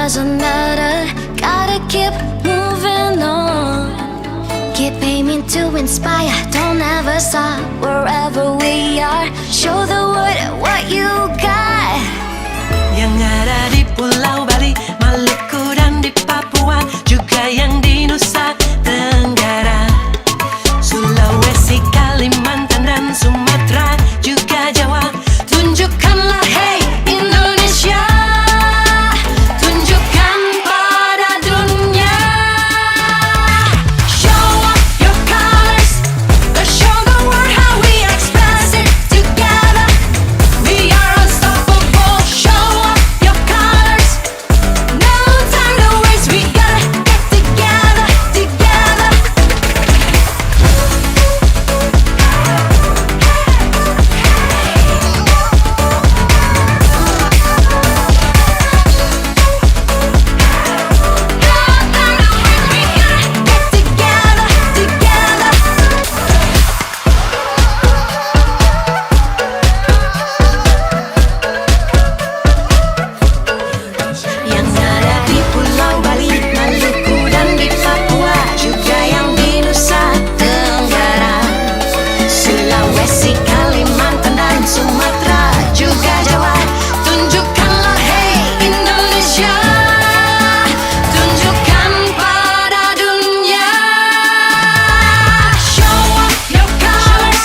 doesn't matter. Gotta keep moving on. Keep aiming to inspire. Don't ever stop wherever we are. Show the world what you got. Yang ada di Pulau Bali, Maluku dan di Papua, juga yang di Nusa Tenggara, Sulawesi, Kalimantan dan Sumatera, juga Jawa. Tunjukkanlah hey Indonesia, tunjukkan pada dunia. Show off your colors, let's show the world how we express it together. We are unstoppable. Show off your colors, no time to waste. We gotta get together, together. Yang ada di Pulau Bali, Maluku dan di Papua, juga yang di Nusa Tenggara, Sulawesi, Kalimantan dan Sumatera, juga Jawa. Tunjukkanlah hey Indonesia, tunjukkan pada dunia. Show off your colors,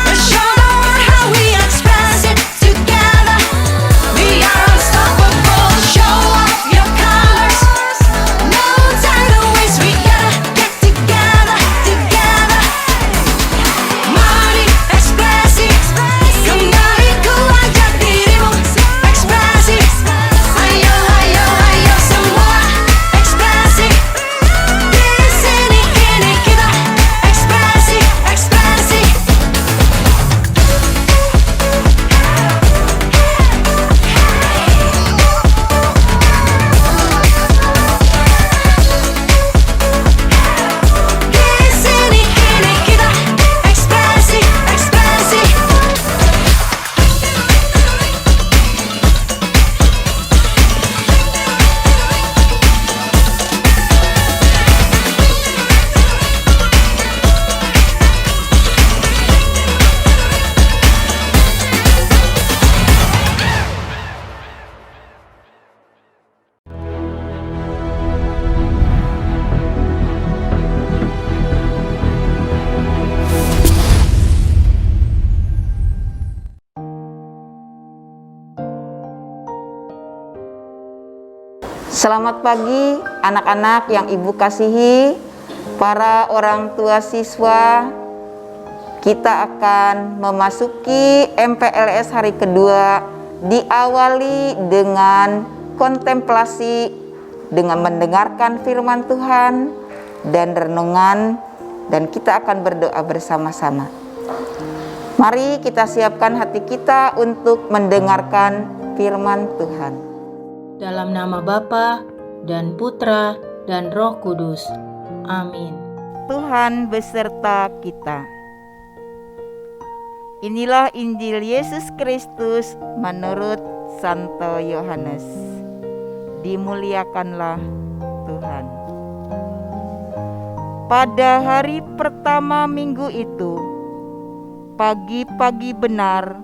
let's show the world how we express it together. We are unstoppable. Show off your colors, no time to waste. We gotta get together, together. Mari ekspresi, kembali ku ajak dirimu ekspresi. Ayo, ayo, ayo semua ekspresi. Di sini ini kita ekspresi, ekspresi. Di sini ini kita ekspresi, ekspresi. Selamat pagi anak-anak yang Ibu kasihi, para orang tua siswa. Kita akan memasuki MPLS hari kedua, diawali dengan kontemplasi, dengan mendengarkan firman Tuhan dan renungan, dan kita akan berdoa bersama-sama. Mari kita siapkan hati kita untuk mendengarkan firman Tuhan. Dalam nama Bapa dan Putra dan Roh Kudus. Amin. Tuhan beserta kita. Inilah Injil Yesus Kristus menurut Santo Yohanes. Dimuliakanlah Tuhan. Pada hari pertama minggu itu, pagi-pagi benar,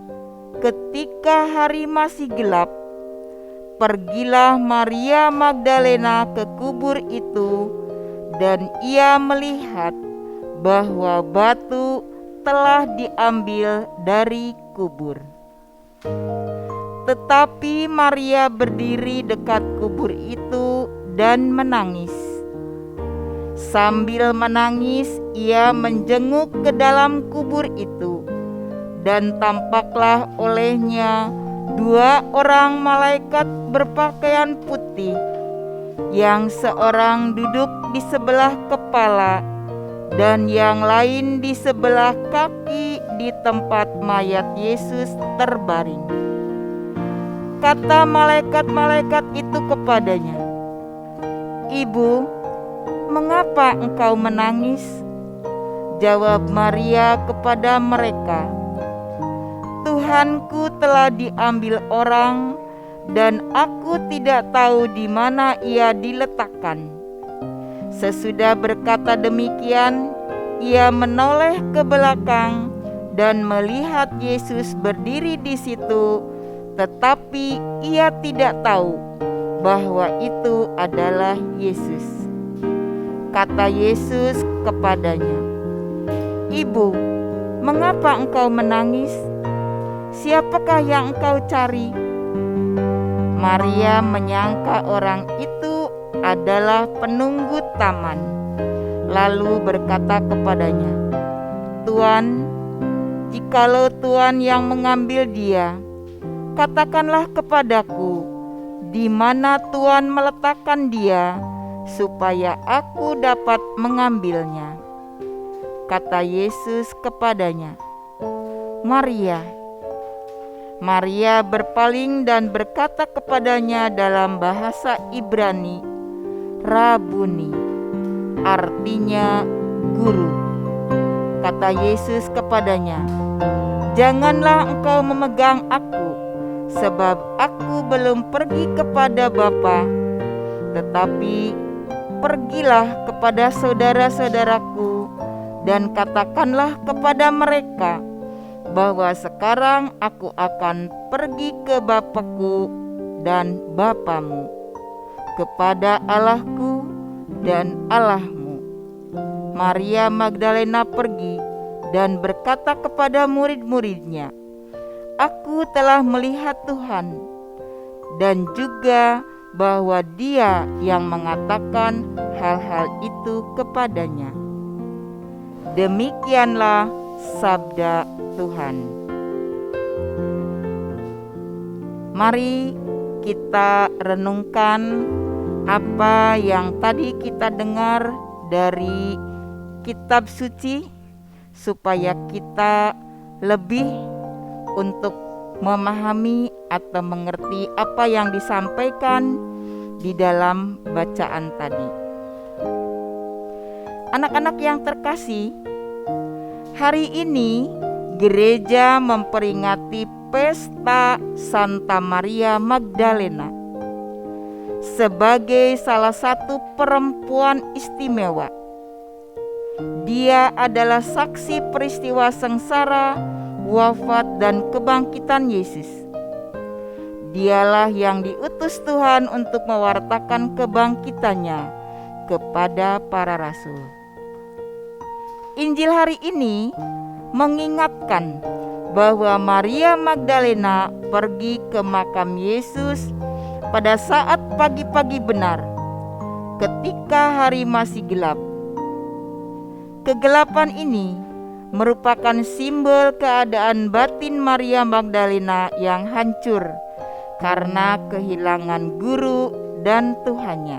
ketika hari masih gelap, pergilah Maria Magdalena ke kubur itu, dan ia melihat bahwa batu telah diambil dari kubur. Tetapi Maria berdiri dekat kubur itu dan menangis. Sambil menangis, ia menjenguk ke dalam kubur itu, dan tampaklah olehnya dua orang malaikat berpakaian putih, yang seorang duduk di sebelah kepala dan yang lain di sebelah kaki di tempat mayat Yesus terbaring. Kata malaikat-malaikat itu kepadanya, "Ibu, mengapa engkau menangis?" Jawab Maria kepada mereka, "Tuhanku telah diambil orang, dan aku tidak tahu di mana ia diletakkan." Sesudah berkata demikian, ia menoleh ke belakang dan melihat Yesus berdiri di situ, tetapi ia tidak tahu bahwa itu adalah Yesus. Kata Yesus kepadanya, "Ibu, mengapa engkau menangis? Siapakah yang engkau cari?" Maria menyangka orang itu adalah penunggu taman, lalu berkata kepadanya, "Tuan, jikalau Tuan yang mengambil dia, katakanlah kepadaku di mana Tuan meletakkan dia, supaya aku dapat mengambilnya." Kata Yesus kepadanya, "Maria." Maria berpaling dan berkata kepadanya dalam bahasa Ibrani, "Rabuni," artinya guru. Kata Yesus kepadanya, "Janganlah engkau memegang aku, sebab aku belum pergi kepada Bapa, tetapi pergilah kepada saudara-saudaraku dan katakanlah kepada mereka bahwa sekarang aku akan pergi ke Bapakku dan Bapamu, kepada Allahku dan Allahmu." Maria Magdalena pergi dan berkata kepada murid-muridnya, "Aku telah melihat Tuhan," dan juga bahwa Dia yang mengatakan hal-hal itu kepadanya. Demikianlah sabda Tuhan. Mari kita renungkan apa yang tadi kita dengar dari kitab suci, supaya kita lebih untuk memahami atau mengerti apa yang disampaikan di dalam bacaan tadi. Anak-anak yang terkasih, hari ini gereja memperingati pesta Santa Maria Magdalena sebagai salah satu perempuan istimewa. Dia adalah saksi peristiwa sengsara, wafat, dan kebangkitan Yesus. Dialah yang diutus Tuhan untuk mewartakan kebangkitannya kepada para rasul. Injil hari ini mengingatkan bahwa Maria Magdalena pergi ke makam Yesus pada saat pagi-pagi benar, ketika hari masih gelap. Kegelapan ini merupakan simbol keadaan batin Maria Magdalena yang hancur karena kehilangan guru dan Tuhannya.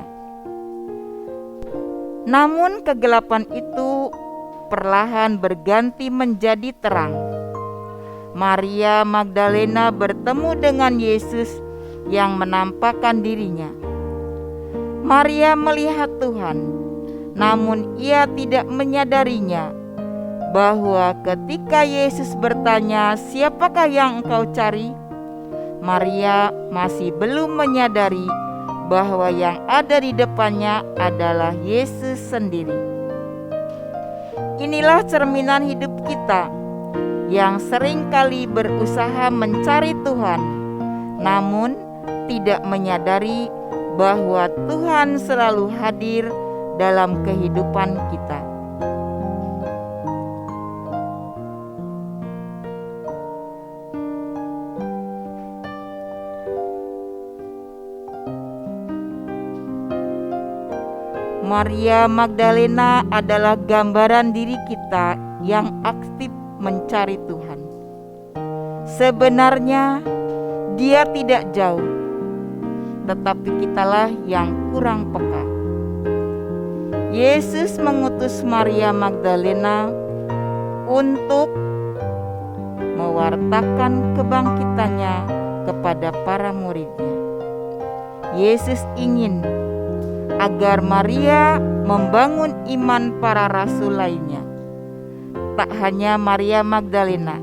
Namun kegelapan itu perlahan berganti menjadi terang. Maria Magdalena bertemu dengan Yesus yang menampakkan dirinya. Maria melihat Tuhan, namun ia tidak menyadarinya bahwa ketika Yesus bertanya, "Siapakah yang engkau cari?" Maria masih belum menyadari bahwa yang ada di depannya adalah Yesus sendiri. Inilah cerminan hidup kita yang seringkali berusaha mencari Tuhan, namun tidak menyadari bahwa Tuhan selalu hadir dalam kehidupan kita. Maria Magdalena adalah gambaran diri kita yang aktif mencari Tuhan. Sebenarnya Dia tidak jauh, tetapi kitalah yang kurang peka. Yesus mengutus Maria Magdalena untuk mewartakan kebangkitannya kepada para muridnya. Yesus ingin agar Maria membangun iman para rasul lainnya. Tak hanya Maria Magdalena,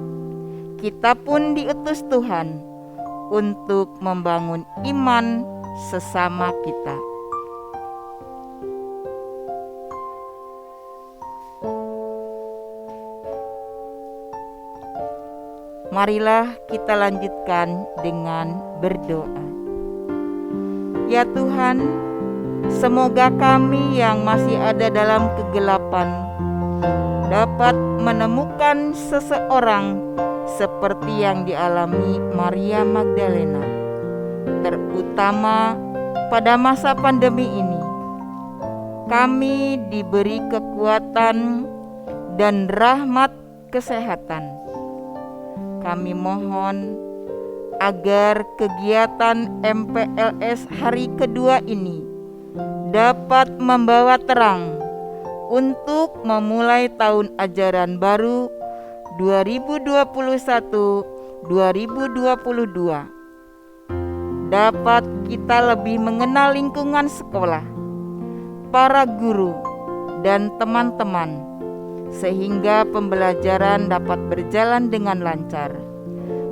kita pun diutus Tuhan untuk membangun iman sesama kita. Marilah kita lanjutkan dengan berdoa. Ya Tuhan, semoga kami yang masih ada dalam kegelapan dapat menemukan seseorang seperti yang dialami Maria Magdalena, terutama pada masa pandemi ini. Kami diberi kekuatan dan rahmat kesehatan. Kami mohon agar kegiatan MPLS hari kedua ini dapat membawa terang untuk memulai tahun ajaran baru 2021-2022. Dapat kita lebih mengenal lingkungan sekolah, para guru, dan teman-teman, sehingga pembelajaran dapat berjalan dengan lancar,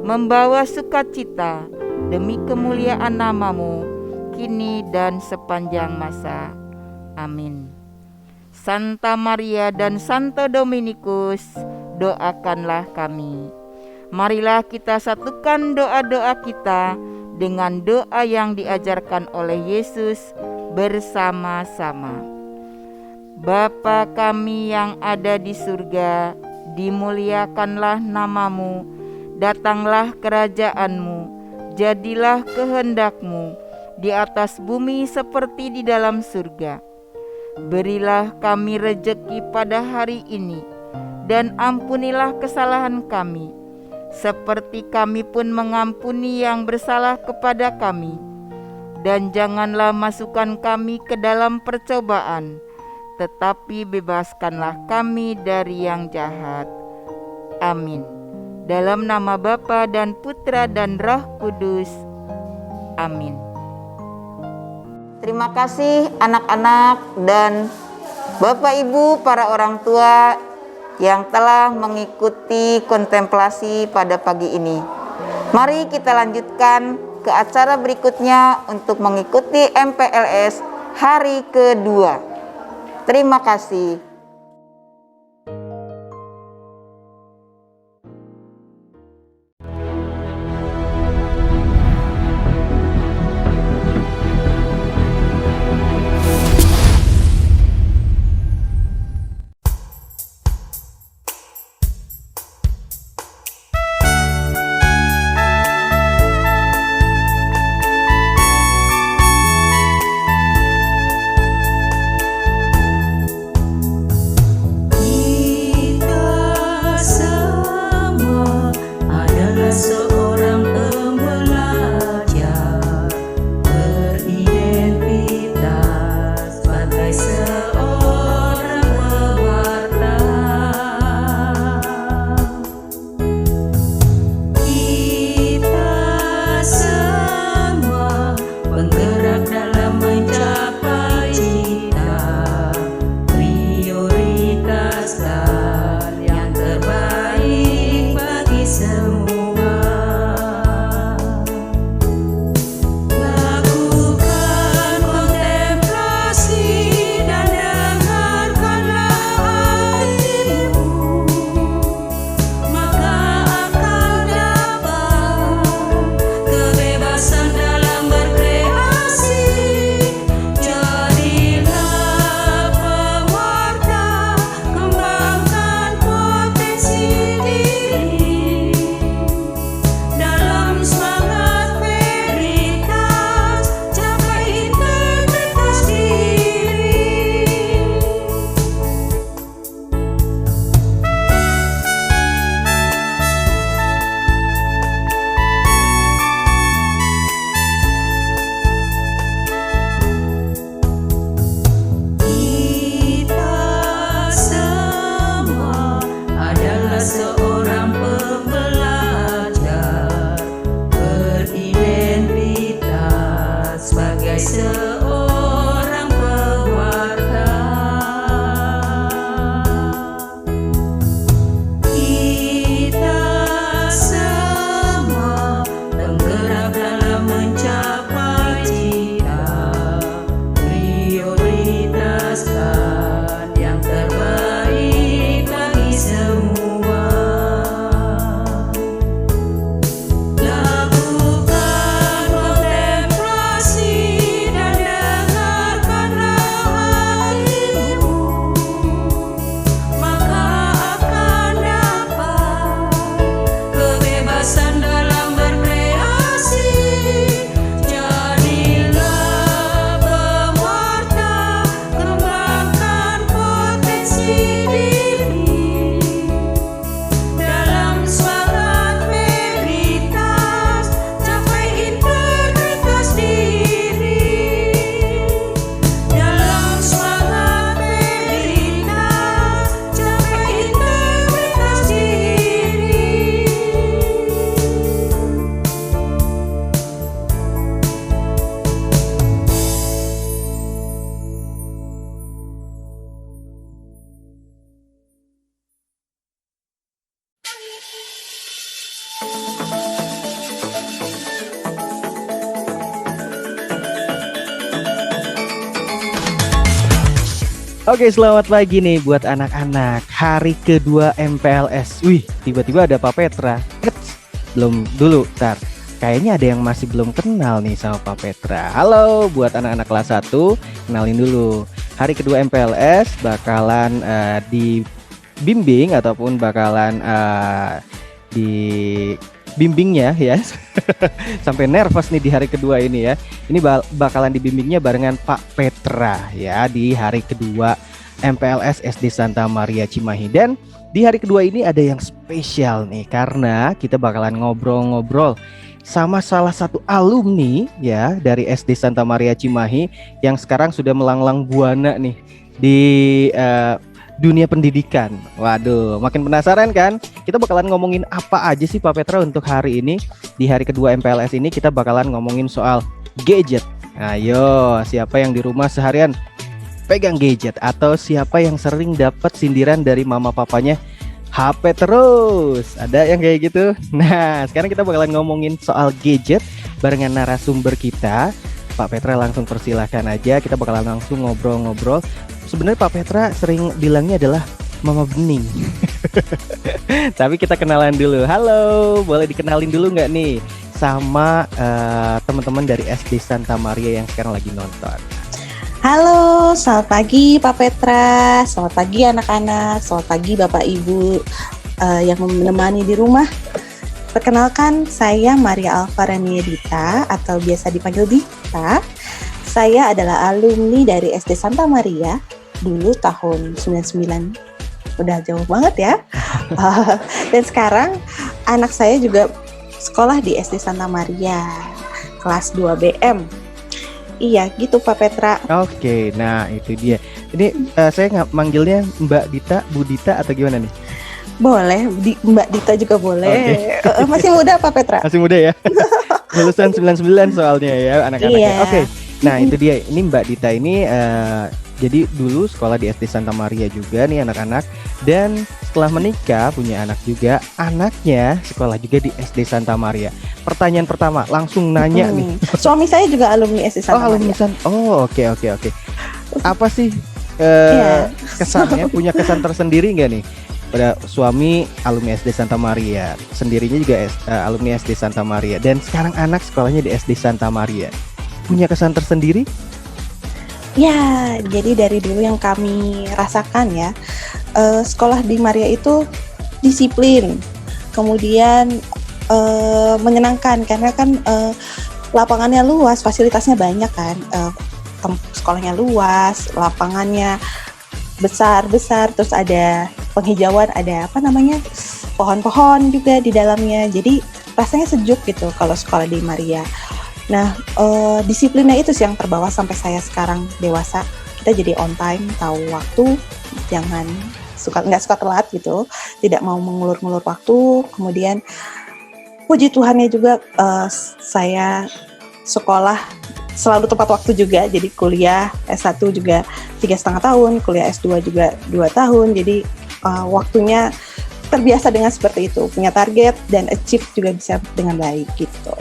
membawa sukacita demi kemuliaan nama-Mu kini dan sepanjang masa. Amin. Santa Maria dan Santo Dominikus, doakanlah kami. Marilah kita satukan doa-doa kita dengan doa yang diajarkan oleh Yesus bersama-sama. Bapa kami yang ada di surga, dimuliakanlah nama-Mu, datanglah kerajaan-Mu, jadilah kehendak-Mu di atas bumi seperti di dalam surga. Berilah kami rejeki pada hari ini, dan ampunilah kesalahan kami, seperti kami pun mengampuni yang bersalah kepada kami. Dan janganlah masukkan kami ke dalam percobaan, tetapi bebaskanlah kami dari yang jahat. Amin. Dalam nama Bapa dan Putra dan Roh Kudus. Amin. Terima kasih anak-anak dan Bapak Ibu para orang tua yang telah mengikuti kontemplasi pada pagi ini. Mari kita lanjutkan ke acara berikutnya untuk mengikuti MPLS hari kedua. Terima kasih. Oke, selamat pagi nih buat anak-anak. Hari kedua MPLS. Wih, tiba-tiba ada Pak Petra. Eits, belum dulu, ntar. Kayaknya ada yang masih belum kenal nih sama Pak Petra. Halo, buat anak-anak kelas 1, kenalin dulu. Hari kedua MPLS bakalan dibimbing ataupun bakalan dibimbingnya ya. Sampai nervous nih di hari kedua ini ya. Ini bakalan dibimbingnya barengan Pak Petra ya di hari kedua MPLS SD Santa Maria Cimahi. Dan di hari kedua ini ada yang spesial nih karena kita bakalan ngobrol-ngobrol sama salah satu alumni ya dari SD Santa Maria Cimahi yang sekarang sudah melanglang buana nih di dunia pendidikan. Waduh, makin penasaran kan? Kita bakalan ngomongin apa aja sih Pak Petra untuk hari ini. Di hari kedua MPLS ini kita bakalan ngomongin soal gadget. Ayo, siapa yang di rumah seharian pegang gadget atau siapa yang sering dapat sindiran dari mama papanya HP terus? Ada yang kayak gitu? Nah, sekarang kita bakalan ngomongin soal gadget barengan narasumber kita. Pak Petra langsung persilahkan aja, kita bakalan langsung ngobrol-ngobrol. Sebenarnya Pak Petra sering bilangnya adalah Mama Bening. Tapi kita kenalan dulu. Halo, boleh dikenalin dulu nggak nih sama teman-teman dari SD Santa Maria yang sekarang lagi nonton? Halo, selamat pagi Pak Petra, selamat pagi anak-anak, selamat pagi Bapak Ibu yang menemani di rumah. Perkenalkan, saya Maria Alfarania Dita atau biasa dipanggil Dita. Saya adalah alumni dari SD Santa Maria dulu tahun 99. Udah jauh banget ya. Dan sekarang anak saya juga sekolah di SD Santa Maria kelas 2 BM. Iya gitu Pak Petra. Oke, nah itu dia. Ini saya nggak manggilnya Mbak Dita, Bu Dita atau gimana nih? Boleh, Mbak Dita juga boleh. Masih muda Pak Petra? Masih muda ya? Lulusan 99 soalnya ya anak-anaknya. Iya. Oke, nah itu dia. Ini Mbak Dita ini jadi dulu sekolah di SD Santa Maria juga nih anak-anak. Dan setelah menikah punya anak juga. Anaknya sekolah juga di SD Santa Maria. Pertanyaan pertama langsung nanya nih. Suami saya juga alumni SD Santa Maria. Oke. Apa sih kesannya? Punya kesan tersendiri nggak nih? Pada suami alumni SD Santa Maria, sendirinya juga alumni SD Santa Maria, dan sekarang anak sekolahnya di SD Santa Maria. Punya kesan tersendiri? Ya, jadi dari dulu yang kami rasakan ya, sekolah di Maria itu disiplin, kemudian menyenangkan karena kan lapangannya luas, fasilitasnya banyak kan, sekolahnya luas, lapangannya besar, terus ada penghijauan, ada pohon-pohon juga di dalamnya, jadi rasanya sejuk gitu kalau sekolah di Maria. Nah, disiplinnya itu sih yang terbawa sampai saya sekarang dewasa. Kita jadi on time, tahu waktu, nggak suka telat gitu, tidak mau mengulur-ngulur waktu. Kemudian puji Tuhannya juga saya sekolah selalu tepat waktu juga, jadi kuliah S1 juga 3,5 tahun, kuliah S2 juga 2 tahun, jadi waktunya terbiasa dengan seperti itu, punya target dan achieve juga bisa dengan baik gitu.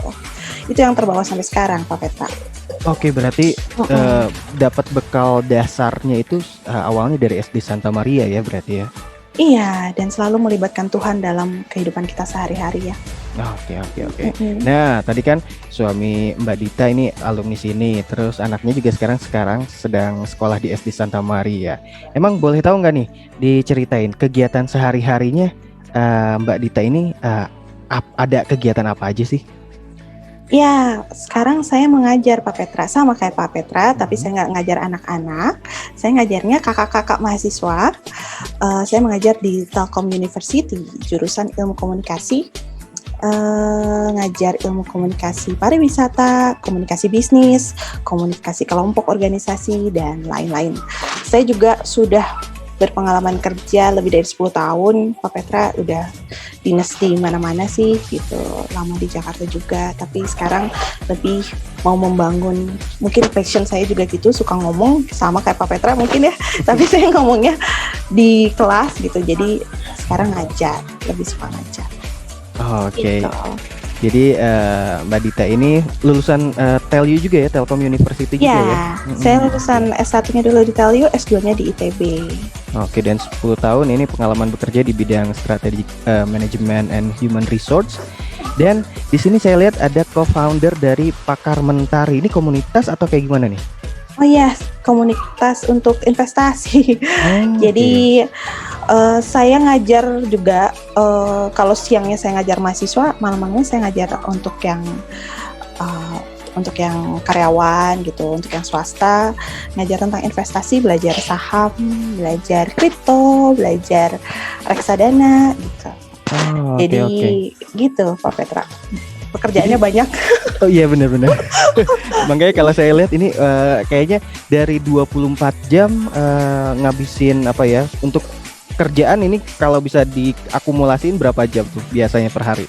Itu yang terbawa sampai sekarang Pak Petra. Oke, berarti dapat bekal dasarnya itu awalnya dari SD Santa Maria ya berarti ya? Iya, dan selalu melibatkan Tuhan dalam kehidupan kita sehari-hari ya. Oke. Nah, tadi kan suami Mbak Dita ini alumni sini, terus anaknya juga sekarang sedang sekolah di SD Santa Maria. Emang boleh tahu nggak nih diceritain kegiatan sehari-harinya Mbak Dita ini ada kegiatan apa aja sih? Ya, sekarang saya mengajar Pak Petra, sama kayak Pak Petra, tapi saya nggak ngajar anak-anak, saya ngajarnya kakak-kakak mahasiswa. Saya mengajar di Telkom University, jurusan ilmu komunikasi, ngajar ilmu komunikasi pariwisata, komunikasi bisnis, komunikasi kelompok organisasi, dan lain-lain. Saya juga sudah berpengalaman kerja lebih dari 10 tahun, Pak Petra udah dinas di mana-mana sih gitu, lama di Jakarta juga, tapi sekarang lebih mau membangun, mungkin passion saya juga gitu, suka ngomong sama kayak Pak Petra mungkin ya, tapi saya ngomongnya di kelas gitu, jadi sekarang ngajar, lebih suka ngajar. Oke. Gitu. Jadi Mbak Dita ini lulusan TELU juga ya, Telkom University juga ya? Ya, saya lulusan S1-nya dulu di TELU, S2-nya di ITB. Oke, dan 10 tahun ini pengalaman bekerja di bidang strategic management and human resource. Dan di sini saya lihat ada co-founder dari Pakar Mentari. Ini komunitas atau kayak gimana nih? Oh iya, komunitas untuk investasi. Jadi saya ngajar juga, kalau siangnya saya ngajar mahasiswa, malam-malamnya saya ngajar untuk yang karyawan gitu, untuk yang swasta, ngajar tentang investasi, belajar saham, belajar kripto, belajar reksadana gitu. Jadi gitu Pak Petra, pekerjaannya banyak. Oh iya benar-benar. Makanya kalau saya lihat ini kayaknya dari 24 jam ngabisin apa ya untuk kerjaan ini, kalau bisa diakumulasiin berapa jam tuh biasanya per hari?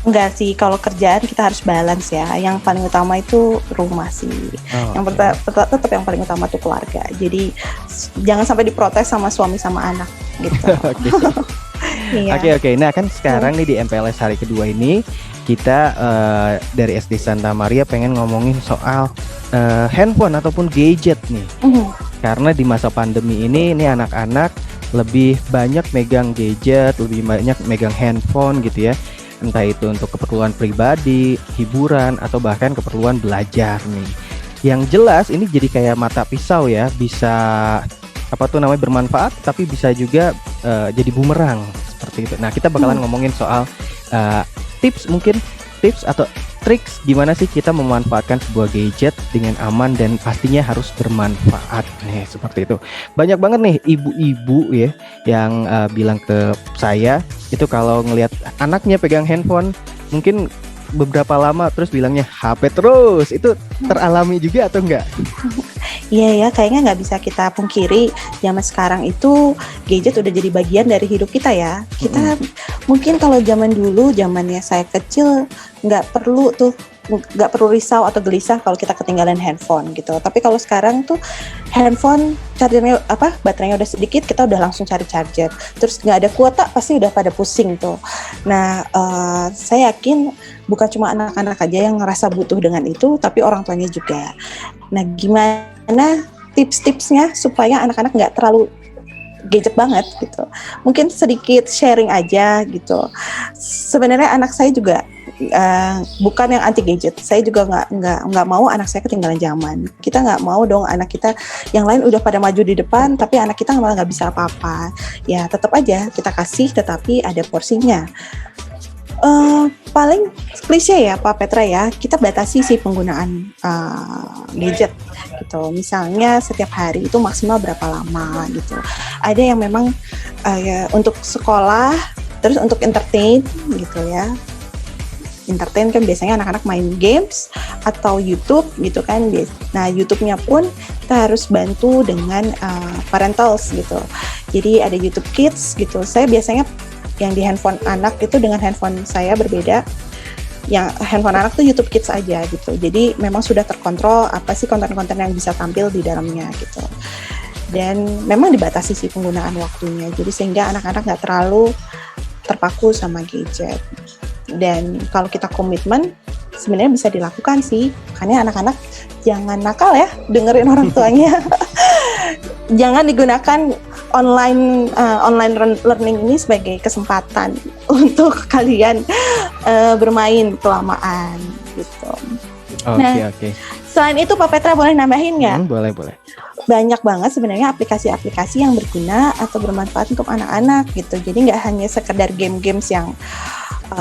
Enggak sih, kalau kerjaan kita harus balance ya. Yang paling utama itu rumah sih. Yang tetap yang paling utama itu keluarga. Jadi jangan sampai diprotes sama suami sama anak gitu. Oke. Nah kan sekarang nih di MPLS hari kedua ini kita dari SD Santa Maria pengen ngomongin soal handphone ataupun gadget nih. Karena di masa pandemi ini anak-anak lebih banyak megang gadget, lebih banyak megang handphone gitu ya. Entah itu untuk keperluan pribadi, hiburan, atau bahkan keperluan belajar nih. Yang jelas ini jadi kayak mata pisau ya, bisa bermanfaat, tapi bisa juga jadi bumerang seperti itu. Nah kita bakalan ngomongin soal tips atau triks gimana sih kita memanfaatkan sebuah gadget dengan aman dan pastinya harus bermanfaat nih, seperti itu. Banyak banget nih ibu-ibu ya yang bilang ke saya itu kalau ngelihat anaknya pegang handphone mungkin beberapa lama terus bilangnya HP terus. Itu teralami juga atau enggak? Iya ya, kayaknya nggak bisa kita pungkiri zaman sekarang itu gadget udah jadi bagian dari hidup kita ya. Kita mungkin kalau zaman dulu, zamannya saya kecil, nggak perlu risau atau gelisah kalau kita ketinggalan handphone gitu. Tapi kalau sekarang tuh handphone chargernya baterainya udah sedikit, kita udah langsung cari charger. Terus nggak ada kuota pasti udah pada pusing tuh. Nah, saya yakin bukan cuma anak-anak aja yang ngerasa butuh dengan itu, tapi orang tuanya juga. Nah, gimana tips-tipsnya supaya anak-anak nggak terlalu gadget banget gitu? Mungkin sedikit sharing aja gitu. Sebenarnya anak saya juga bukan yang anti gadget. Saya juga nggak mau anak saya ketinggalan zaman. Kita nggak mau dong anak kita yang lain udah pada maju di depan, tapi anak kita malah nggak bisa apa-apa. Ya tetap aja kita kasih, tetapi ada porsinya. Paling klise ya Pak Petra ya, kita batasi sih penggunaan gadget gitu. Misalnya setiap hari itu maksimal berapa lama gitu. Ada yang memang ya, untuk sekolah, terus untuk entertain gitu ya. Entertain kan biasanya anak-anak main games atau YouTube gitu kan. Nah YouTube-nya pun kita harus bantu dengan parentals gitu. Jadi ada YouTube Kids gitu. Saya biasanya yang di handphone anak itu dengan handphone saya berbeda. Yang handphone anak tuh YouTube Kids aja gitu. Jadi memang sudah terkontrol apa sih konten-konten yang bisa tampil di dalamnya gitu. Dan memang dibatasi sih penggunaan waktunya. Jadi sehingga anak-anak nggak terlalu terpaku sama gadget. Dan kalau kita komitmen sebenarnya bisa dilakukan sih. Makanya anak-anak jangan nakal ya, dengerin orang tuanya. Jangan digunakan online learning ini sebagai kesempatan untuk kalian bermain kelamaan gitu. Oke. Selain itu Pak Petra boleh nambahin nggak? Boleh. Banyak banget sebenarnya aplikasi-aplikasi yang berguna atau bermanfaat untuk anak-anak gitu. Jadi nggak hanya sekedar game-games yang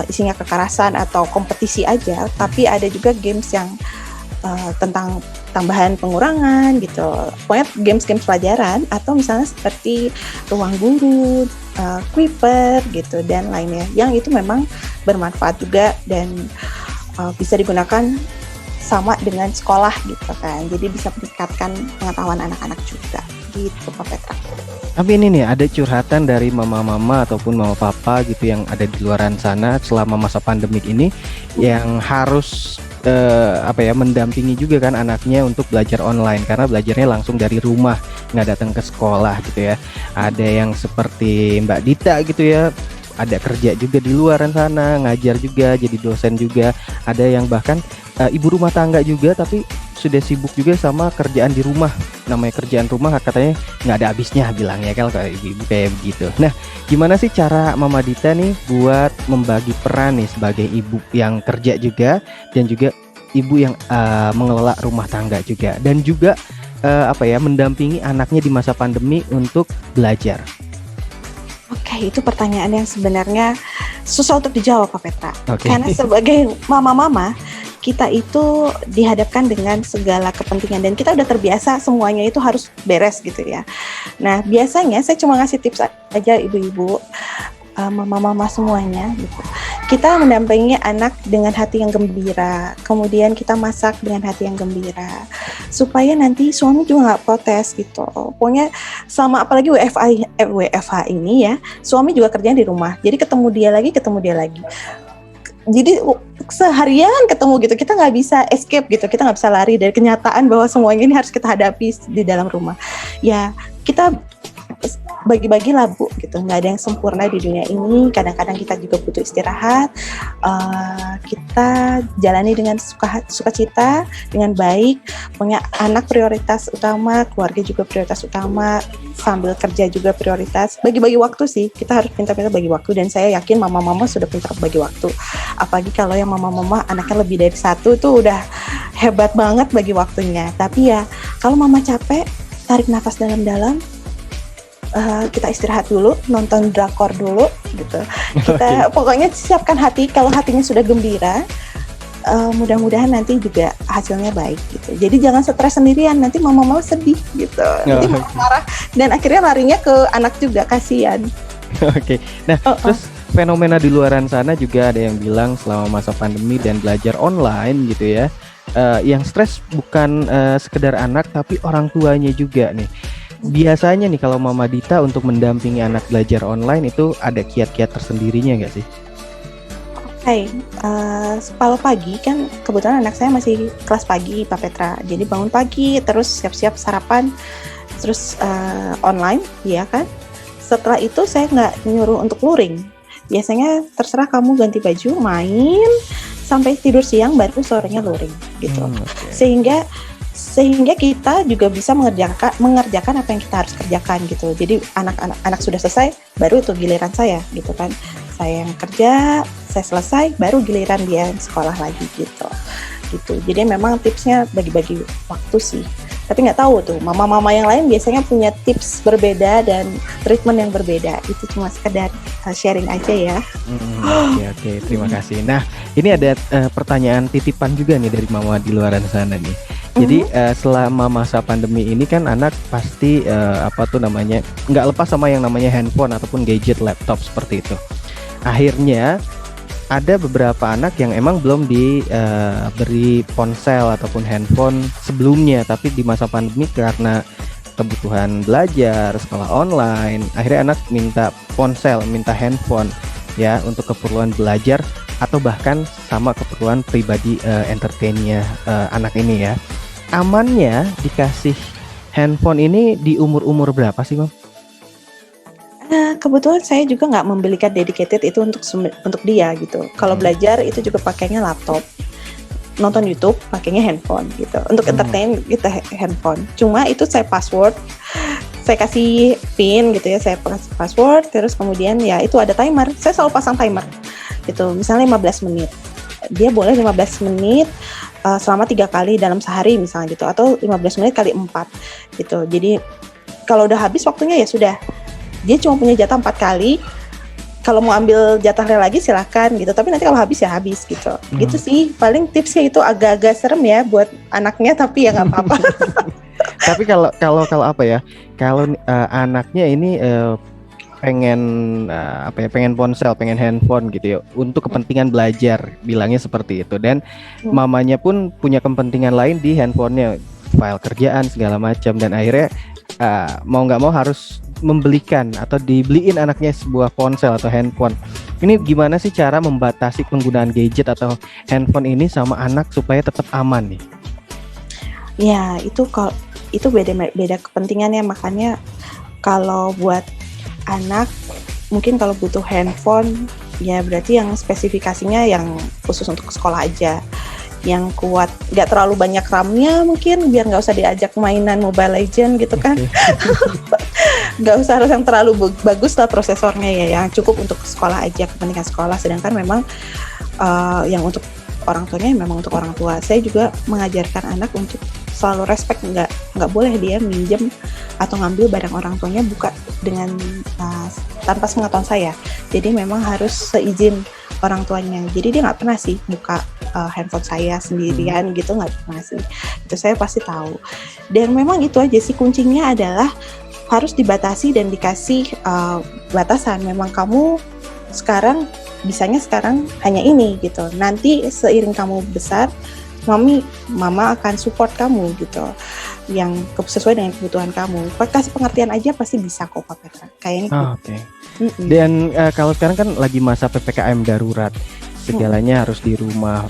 isinya kekerasan atau kompetisi aja, tapi ada juga games yang tentang tambahan pengurangan gitu. Pokoknya games-games pelajaran atau misalnya seperti ruang guru, Quiper gitu dan lainnya. Yang itu memang bermanfaat juga dan bisa digunakan sama dengan sekolah gitu kan. Jadi bisa meningkatkan pengetahuan anak-anak juga gitu Pak Petra. Tapi ini nih ada curhatan dari mama-mama ataupun mama papa gitu yang ada di luaran sana selama masa pandemik ini yang harus mendampingi juga kan anaknya untuk belajar online karena belajarnya langsung dari rumah, nggak datang ke sekolah gitu ya. Ada yang seperti Mbak Dita gitu ya, ada kerja juga di luar sana, ngajar juga, jadi dosen juga. Ada yang bahkan ibu rumah tangga juga, tapi sudah sibuk juga sama kerjaan di rumah. Namanya kerjaan rumah katanya nggak ada habisnya bilangnya kalau kayak ibu-ibu kayak begitu. Nah, gimana sih cara Mama Dita nih buat membagi peran nih sebagai ibu yang kerja juga dan juga ibu yang mengelola rumah tangga juga, dan juga mendampingi anaknya di masa pandemi untuk belajar? Oke, itu pertanyaan yang sebenarnya susah untuk dijawab, Pak Petra. Oke. Karena sebagai mama-mama, kita itu dihadapkan dengan segala kepentingan dan kita udah terbiasa semuanya itu harus beres gitu ya. Nah, biasanya saya cuma ngasih tips aja ibu-ibu, mama-mama semuanya gitu. Kita mendampingi anak dengan hati yang gembira, kemudian kita masak dengan hati yang gembira, supaya nanti suami juga nggak protes gitu. Pokoknya sama, apalagi WFH ini ya, suami juga kerjanya di rumah, jadi ketemu dia lagi. Jadi seharian ketemu gitu, kita nggak bisa escape gitu, kita nggak bisa lari dari kenyataan bahwa semuanya ini harus kita hadapi di dalam rumah. Ya, kita bagi-bagi lah Bu gitu, nggak ada yang sempurna di dunia ini. Kadang-kadang kita juga butuh istirahat. Kita jalani dengan sukacita, dengan baik. Punya anak prioritas utama, keluarga juga prioritas utama, sambil kerja juga prioritas. Bagi-bagi waktu sih, kita harus pintar-pintar bagi waktu, dan saya yakin mama-mama sudah pintar bagi waktu. Apalagi kalau yang mama-mama anaknya lebih dari satu, itu udah hebat banget bagi waktunya. Tapi ya, kalau mama capek, tarik nafas dalam-dalam. Kita istirahat dulu, nonton drakor dulu gitu. Kita pokoknya siapkan hati. Kalau hatinya sudah gembira, mudah-mudahan nanti juga hasilnya baik gitu. Jadi jangan stres sendirian, nanti mama sedih gitu. Nanti mama marah dan akhirnya larinya ke anak juga, kasihan. Oke. Nah, terus fenomena di luaran sana juga ada yang bilang selama masa pandemi dan belajar online gitu ya, yang stres bukan sekedar anak tapi orang tuanya juga nih. Biasanya nih kalau Mama Dita untuk mendampingi anak belajar online itu ada kiat-kiat tersendirinya nggak sih? Hai, kalau pagi kan kebetulan anak saya masih kelas pagi, Pak Petra. Jadi bangun pagi, terus siap-siap sarapan, terus online, ya kan. Setelah itu saya nggak nyuruh untuk luring. Biasanya terserah kamu ganti baju, main, sampai tidur siang, baru sorenya luring gitu. Okay. Sehingga kita juga bisa mengerjakan apa yang kita harus kerjakan gitu. Jadi anak sudah selesai, baru itu giliran saya gitu kan. Saya yang kerja, saya selesai, baru giliran dia yang sekolah lagi gitu. Jadi memang tipsnya bagi-bagi waktu sih. Tapi nggak tahu tuh, mama-mama yang lain biasanya punya tips berbeda dan treatment yang berbeda. Itu cuma sekedar sharing aja ya. Oke, terima kasih. Nah, ini ada pertanyaan titipan juga nih dari mama di luaran sana nih. Jadi selama masa pandemi ini kan anak pasti nggak lepas sama yang namanya handphone ataupun gadget, laptop seperti itu. Akhirnya ada beberapa anak yang emang belum diberi ponsel ataupun handphone sebelumnya, tapi di masa pandemi karena kebutuhan belajar, sekolah online, akhirnya anak minta ponsel, minta handphone ya untuk keperluan belajar atau bahkan sama keperluan pribadi entertainnya anak ini ya. Amannya dikasih handphone ini di umur-umur berapa sih, Mam? Kebetulan saya juga nggak membelikan dedicated itu untuk dia gitu. Kalau belajar itu juga pakainya laptop, nonton YouTube pakainya handphone gitu. Untuk entertain kita handphone. Cuma itu saya password, saya kasih pin gitu ya, saya kasih password. Terus kemudian ya itu ada timer. Saya selalu pasang timer gitu. Misalnya 15 menit. Dia boleh 15 menit selama 3 kali dalam sehari misalnya gitu, atau 15 menit kali 4 gitu. Jadi kalau udah habis waktunya ya sudah. Dia cuma punya jatah 4 kali. Kalau mau ambil jatahnya lagi silakan gitu. Tapi nanti kalau habis ya habis gitu. Gitu sih. Paling tipsnya itu agak-agak serem ya buat anaknya, tapi ya nggak apa-apa. Tapi kalau apa ya? Kalau anaknya ini pengen ponsel, pengen handphone gitu ya untuk kepentingan belajar, bilangnya seperti itu. Dan mamanya pun punya kepentingan lain di handphonenya, file kerjaan segala macam, dan akhirnya mau nggak mau harus membelikan atau dibeliin anaknya sebuah ponsel atau handphone. Ini gimana sih cara membatasi penggunaan gadget atau handphone ini sama anak supaya tetap aman nih? Ya itu beda kepentingannya, makanya kalau buat anak mungkin kalau butuh handphone ya berarti yang spesifikasinya yang khusus untuk sekolah aja, yang kuat, nggak terlalu banyak RAM-nya mungkin biar nggak usah diajak mainan Mobile Legend gitu kan. Nggak usah harus yang terlalu bagus lah prosesornya ya, yang cukup untuk sekolah aja, kepentingan sekolah. Sedangkan memang yang untuk orang tuanya memang untuk orang tua. Saya juga mengajarkan anak untuk selalu respect, nggak boleh dia minjem atau ngambil barang orang tuanya buka dengan tanpa sepengetahuan saya. Jadi memang harus seizin orang tuanya. Jadi dia nggak pernah sih buka handphone saya sendirian gitu, nggak pernah sih. Itu saya pasti tahu. Dan memang itu aja sih kuncinya adalah harus dibatasi dan dikasih batasan. Memang kamu sekarang bisanya sekarang hanya ini gitu. Nanti seiring kamu besar, mama akan support kamu gitu, yang sesuai dengan kebutuhan kamu. Kasih pengertian aja pasti bisa kok Pak Petra. Kayaknya gitu. Oke. Dan kalau sekarang kan lagi masa PPKM darurat, segalanya harus di rumah,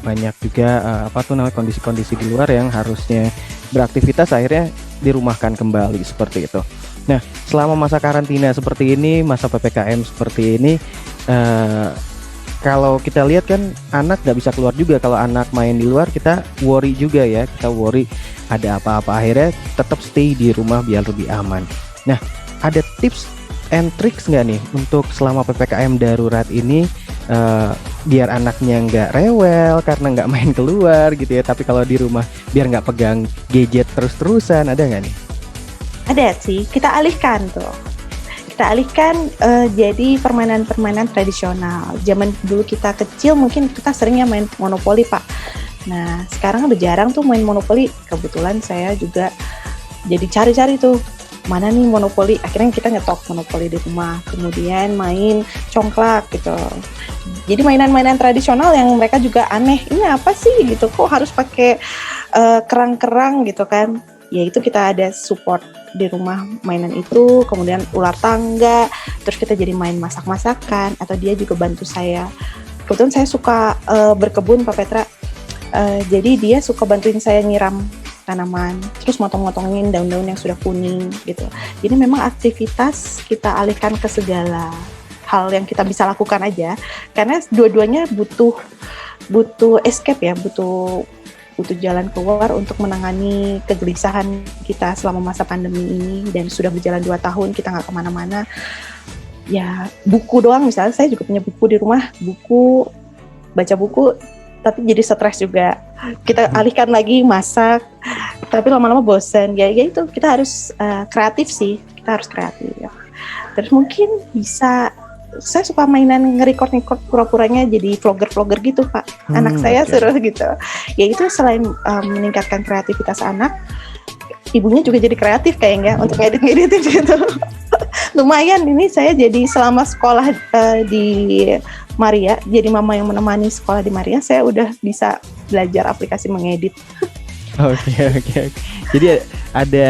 banyak juga kondisi-kondisi di luar yang harusnya beraktivitas akhirnya dirumahkan kembali seperti itu. Nah, selama masa karantina seperti ini, masa PPKM seperti ini, kalau kita lihat kan anak nggak bisa keluar juga. Kalau anak main di luar kita worry juga ya, kita worry ada apa-apa, akhirnya tetap stay di rumah biar lebih aman. Nah, ada tips and tricks nggak nih untuk selama PPKM darurat ini biar anaknya nggak rewel karena nggak main keluar gitu ya, tapi kalau di rumah biar nggak pegang gadget terus-terusan, ada nggak nih? Ada sih, kita alihkan jadi permainan-permainan tradisional. Zaman dulu kita kecil mungkin kita seringnya main monopoli Pak. Nah sekarang udah jarang tuh main monopoli. Kebetulan saya juga jadi cari-cari tuh mana nih monopoli. Akhirnya kita nyetok monopoli di rumah. Kemudian main congklak gitu. Jadi mainan-mainan tradisional yang mereka juga aneh. Ini apa sih gitu? Kok harus pakai kerang-kerang gitu kan? Ya itu kita ada support di rumah mainan itu, kemudian ular tangga, terus kita jadi main masak-masakan, atau dia juga bantu saya. Kebetulan saya suka berkebun Pak Petra, jadi dia suka bantuin saya nyiram tanaman, terus motong-motongin daun-daun yang sudah kuning gitu. Jadi memang aktivitas kita alihkan ke segala hal yang kita bisa lakukan aja, karena dua-duanya butuh escape ya, butuh jalan keluar untuk menangani kegelisahan kita selama masa pandemi ini. Dan sudah berjalan 2 tahun kita nggak kemana-mana ya, buku doang misalnya. Saya juga punya buku di rumah, baca buku, tapi jadi stres juga. Kita alihkan lagi masak, tapi lama-lama bosan ya itu. Kita harus kreatif sih, kita harus kreatif ya. Terus mungkin bisa, saya suka mainan nge-record pura-puranya jadi vlogger gitu Pak. Anak saya suruh gitu. Ya itu selain meningkatkan kreativitas anak, ibunya juga jadi kreatif kayaknya untuk ngedit-ngeditin gitu. Lumayan ini saya jadi selama sekolah di Maria, jadi mama yang menemani sekolah di Maria, saya udah bisa belajar aplikasi mengedit. Oke. Jadi ada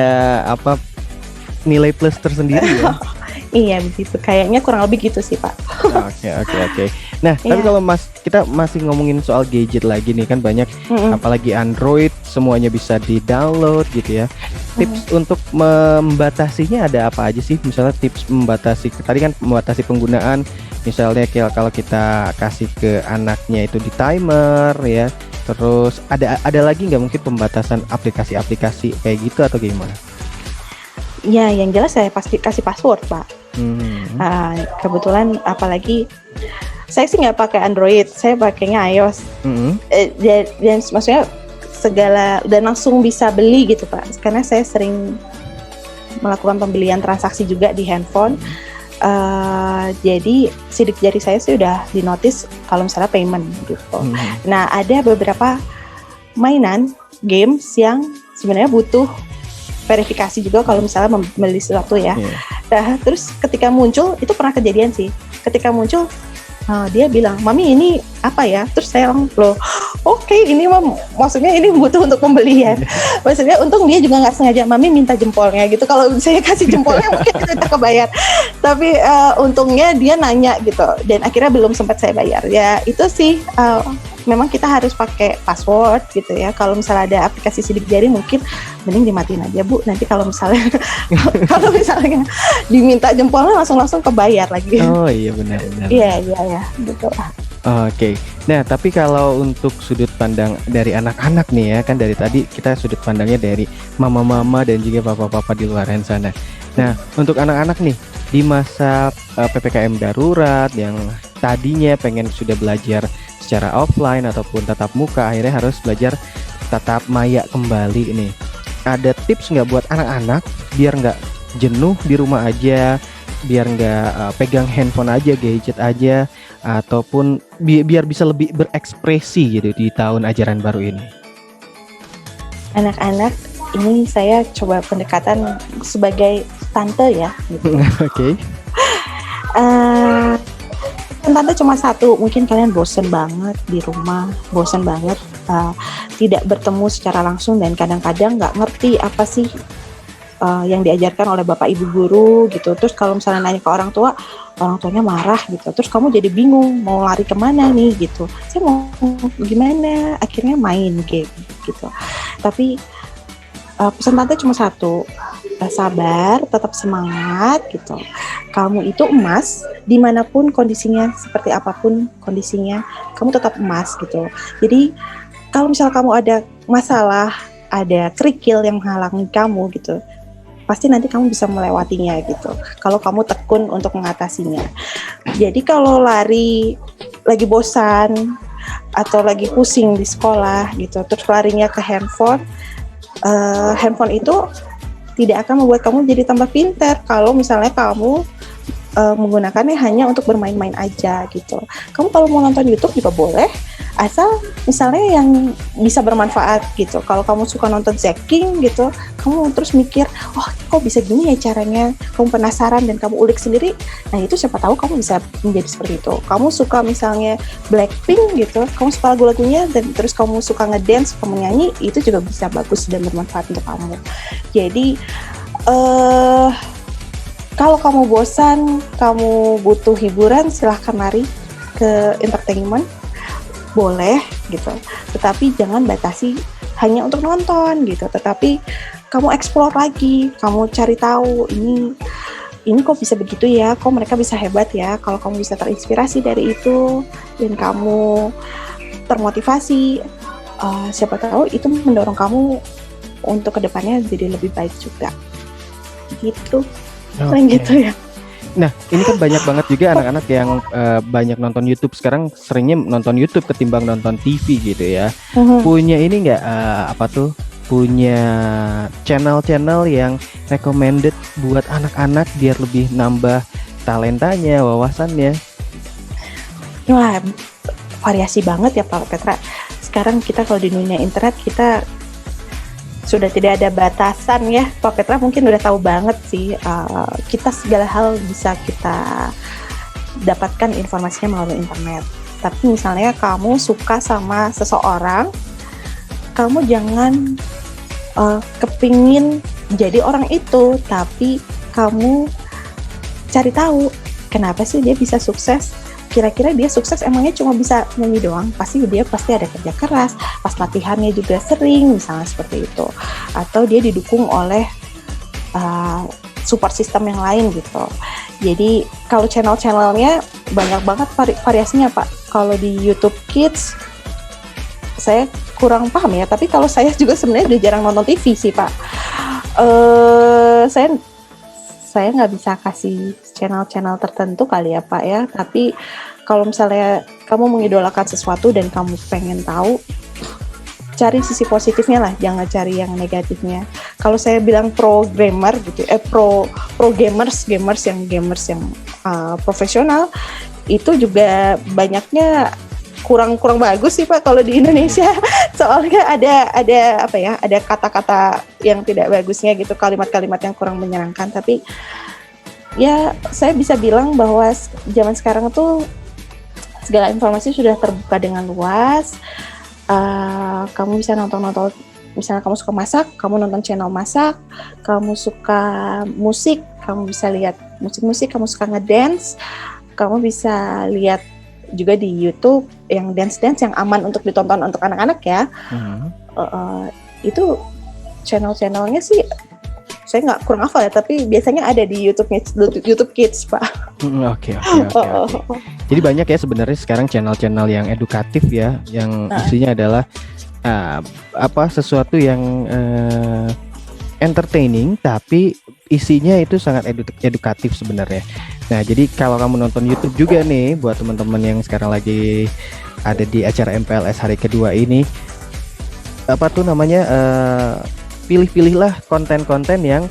nilai plus tersendiri ya? Iya begitu, kayaknya kurang lebih gitu sih Pak. Oke. Nah, tapi kalau kita masih ngomongin soal gadget lagi nih, kan banyak apalagi Android semuanya bisa di-download gitu ya. Tips untuk membatasinya ada apa aja sih? Misalnya tips membatasi, tadi kan membatasi penggunaan, misalnya kalau kita kasih ke anaknya itu di timer ya. Terus ada lagi nggak mungkin pembatasan aplikasi-aplikasi kayak gitu atau gimana? Ya, yang jelas saya pasti kasih password, Pak. Kebetulan apalagi saya sih nggak pakai Android, saya pakainya iOS. Dan maksudnya segala dan langsung bisa beli gitu, Pak. Karena saya sering melakukan pembelian transaksi juga di handphone. Jadi sidik jari saya sih udah dinotis kalau misalnya payment gitu. Nah, ada beberapa mainan games yang sebenarnya butuh verifikasi juga kalau misalnya membeli sesuatu ya. Nah, terus ketika muncul, itu pernah kejadian sih. Ketika muncul, dia bilang, "Mami ini apa ya?" Terus saya bilang, "Loh, oke, ini maksudnya ini butuh untuk pembelian." Maksudnya untung dia juga nggak sengaja, "Mami minta jempolnya," gitu. Kalau saya kasih jempolnya mungkin kita kebayar. Tapi untungnya dia nanya gitu. Dan akhirnya belum sempat saya bayar. Ya itu sih memang kita harus pakai password gitu ya. Kalau misalnya ada aplikasi sidik jari mungkin mending dimatiin aja Bu. Nanti kalau misalnya kalau misalnya diminta jempolnya langsung kebayar lagi. Oh iya benar-benar. Iya gitu. Oke. Nah, tapi kalau untuk sudut pandang dari anak-anak nih ya, kan dari tadi kita sudut pandangnya dari mama-mama dan juga papa-papa di luar sana. Nah, untuk anak-anak nih di masa PPKM darurat yang tadinya pengen sudah belajar secara offline ataupun tatap muka, akhirnya harus belajar tatap maya kembali nih. Ada tips nggak buat anak-anak biar nggak jenuh di rumah aja, biar nggak pegang handphone aja, gadget aja, ataupun biar bisa lebih berekspresi gitu di tahun ajaran baru ini? Anak-anak ini saya coba pendekatan sebagai tante ya gitu. Oke. Tante cuma satu, mungkin kalian bosen banget di rumah, bosen banget tidak bertemu secara langsung dan kadang-kadang nggak ngerti apa sih yang diajarkan oleh bapak ibu guru gitu. Terus kalau misalnya nanya ke orang tuanya marah gitu. Terus kamu jadi bingung mau lari kemana nih gitu. Saya mau gimana? Akhirnya main game gitu. Tapi pesan tante cuma satu, sabar, tetap semangat gitu. Kamu itu emas, dimanapun kondisinya, seperti apapun kondisinya, kamu tetap emas gitu. Jadi kalau misal kamu ada masalah, ada kerikil yang menghalangi kamu gitu, pasti nanti kamu bisa melewatinya gitu. Kalau kamu tekun untuk mengatasinya. Jadi kalau lari lagi bosan atau lagi pusing di sekolah gitu, terus larinya ke handphone itu tidak akan membuat kamu jadi tambah pintar kalau misalnya kamu menggunakannya hanya untuk bermain-main aja gitu. Kamu kalau mau nonton YouTube juga boleh, asal misalnya yang bisa bermanfaat gitu. Kalau kamu suka nonton Zeking gitu, kamu terus mikir, oh kok bisa gini ya caranya, kamu penasaran dan kamu ulik sendiri, nah itu siapa tahu kamu bisa menjadi seperti itu. Kamu suka misalnya Blackpink gitu, kamu suka lagu-lagunya dan terus kamu suka ngedance, kamu nyanyi, itu juga bisa bagus dan bermanfaat untuk kamu. Jadi kalau kamu bosan, kamu butuh hiburan, silahkan lari ke entertainment, boleh gitu. Tetapi jangan batasi hanya untuk nonton gitu. Tetapi kamu explore lagi, kamu cari tahu ini kok bisa begitu ya, kok mereka bisa hebat ya. Kalau kamu bisa terinspirasi dari itu dan kamu termotivasi, siapa tahu itu mendorong kamu untuk kedepannya jadi lebih baik juga. Gitu. Selain gitu ya. Nah, ini kan banyak banget juga anak-anak yang banyak nonton YouTube sekarang, seringnya nonton YouTube ketimbang nonton TV gitu ya. Punya ini nggak punya channel-channel yang recommended buat anak-anak biar lebih nambah talentanya, wawasannya? Wah, variasi banget ya Pak Petra. Sekarang kita kalau di dunia internet kita sudah tidak ada batasan ya, Pak Petra mungkin udah tahu banget sih, kita segala hal bisa kita dapatkan informasinya melalui internet. Tapi misalnya kamu suka sama seseorang, kamu jangan kepingin jadi orang itu, tapi kamu cari tahu kenapa sih dia bisa sukses. Kira-kira dia sukses emangnya cuma bisa nyanyi doang? Pasti ada kerja keras, pas latihannya juga sering, misalnya seperti itu. Atau dia didukung oleh support system yang lain gitu. Jadi kalau channel-channelnya banyak banget variasinya Pak. Kalau di YouTube Kids, saya kurang paham ya, tapi kalau saya juga sebenarnya udah jarang nonton TV sih Pak. Saya nggak bisa kasih channel-channel tertentu kali ya Pak ya, tapi kalau misalnya kamu mengidolakan sesuatu dan kamu pengen tahu, cari sisi positifnya lah, jangan cari yang negatifnya. Kalau saya bilang programmer gitu, gamers yang profesional, itu juga banyaknya kurang bagus sih Pak kalau di Indonesia. Soalnya ada kata-kata yang tidak bagusnya gitu, kalimat-kalimat yang kurang menyenangkan. Tapi ya saya bisa bilang bahwa zaman sekarang tuh segala informasi sudah terbuka dengan luas. Kamu bisa nonton, misalnya kamu suka masak, kamu nonton channel masak. Kamu suka musik, kamu bisa lihat musik-musik. Kamu suka ngedance, kamu bisa lihat juga di YouTube yang dance-dance yang aman untuk ditonton untuk anak-anak ya. Itu channel-channelnya sih saya nggak kurang hafal ya, tapi biasanya ada di YouTube Kids, Pak. Oke. Jadi banyak ya sebenarnya sekarang channel-channel yang edukatif ya, yang isinya adalah sesuatu yang entertaining tapi isinya itu sangat edukatif sebenarnya. Nah, jadi kalau kamu nonton YouTube juga nih, buat teman-teman yang sekarang lagi ada di acara MPLS hari kedua ini, pilih-pilihlah konten-konten yang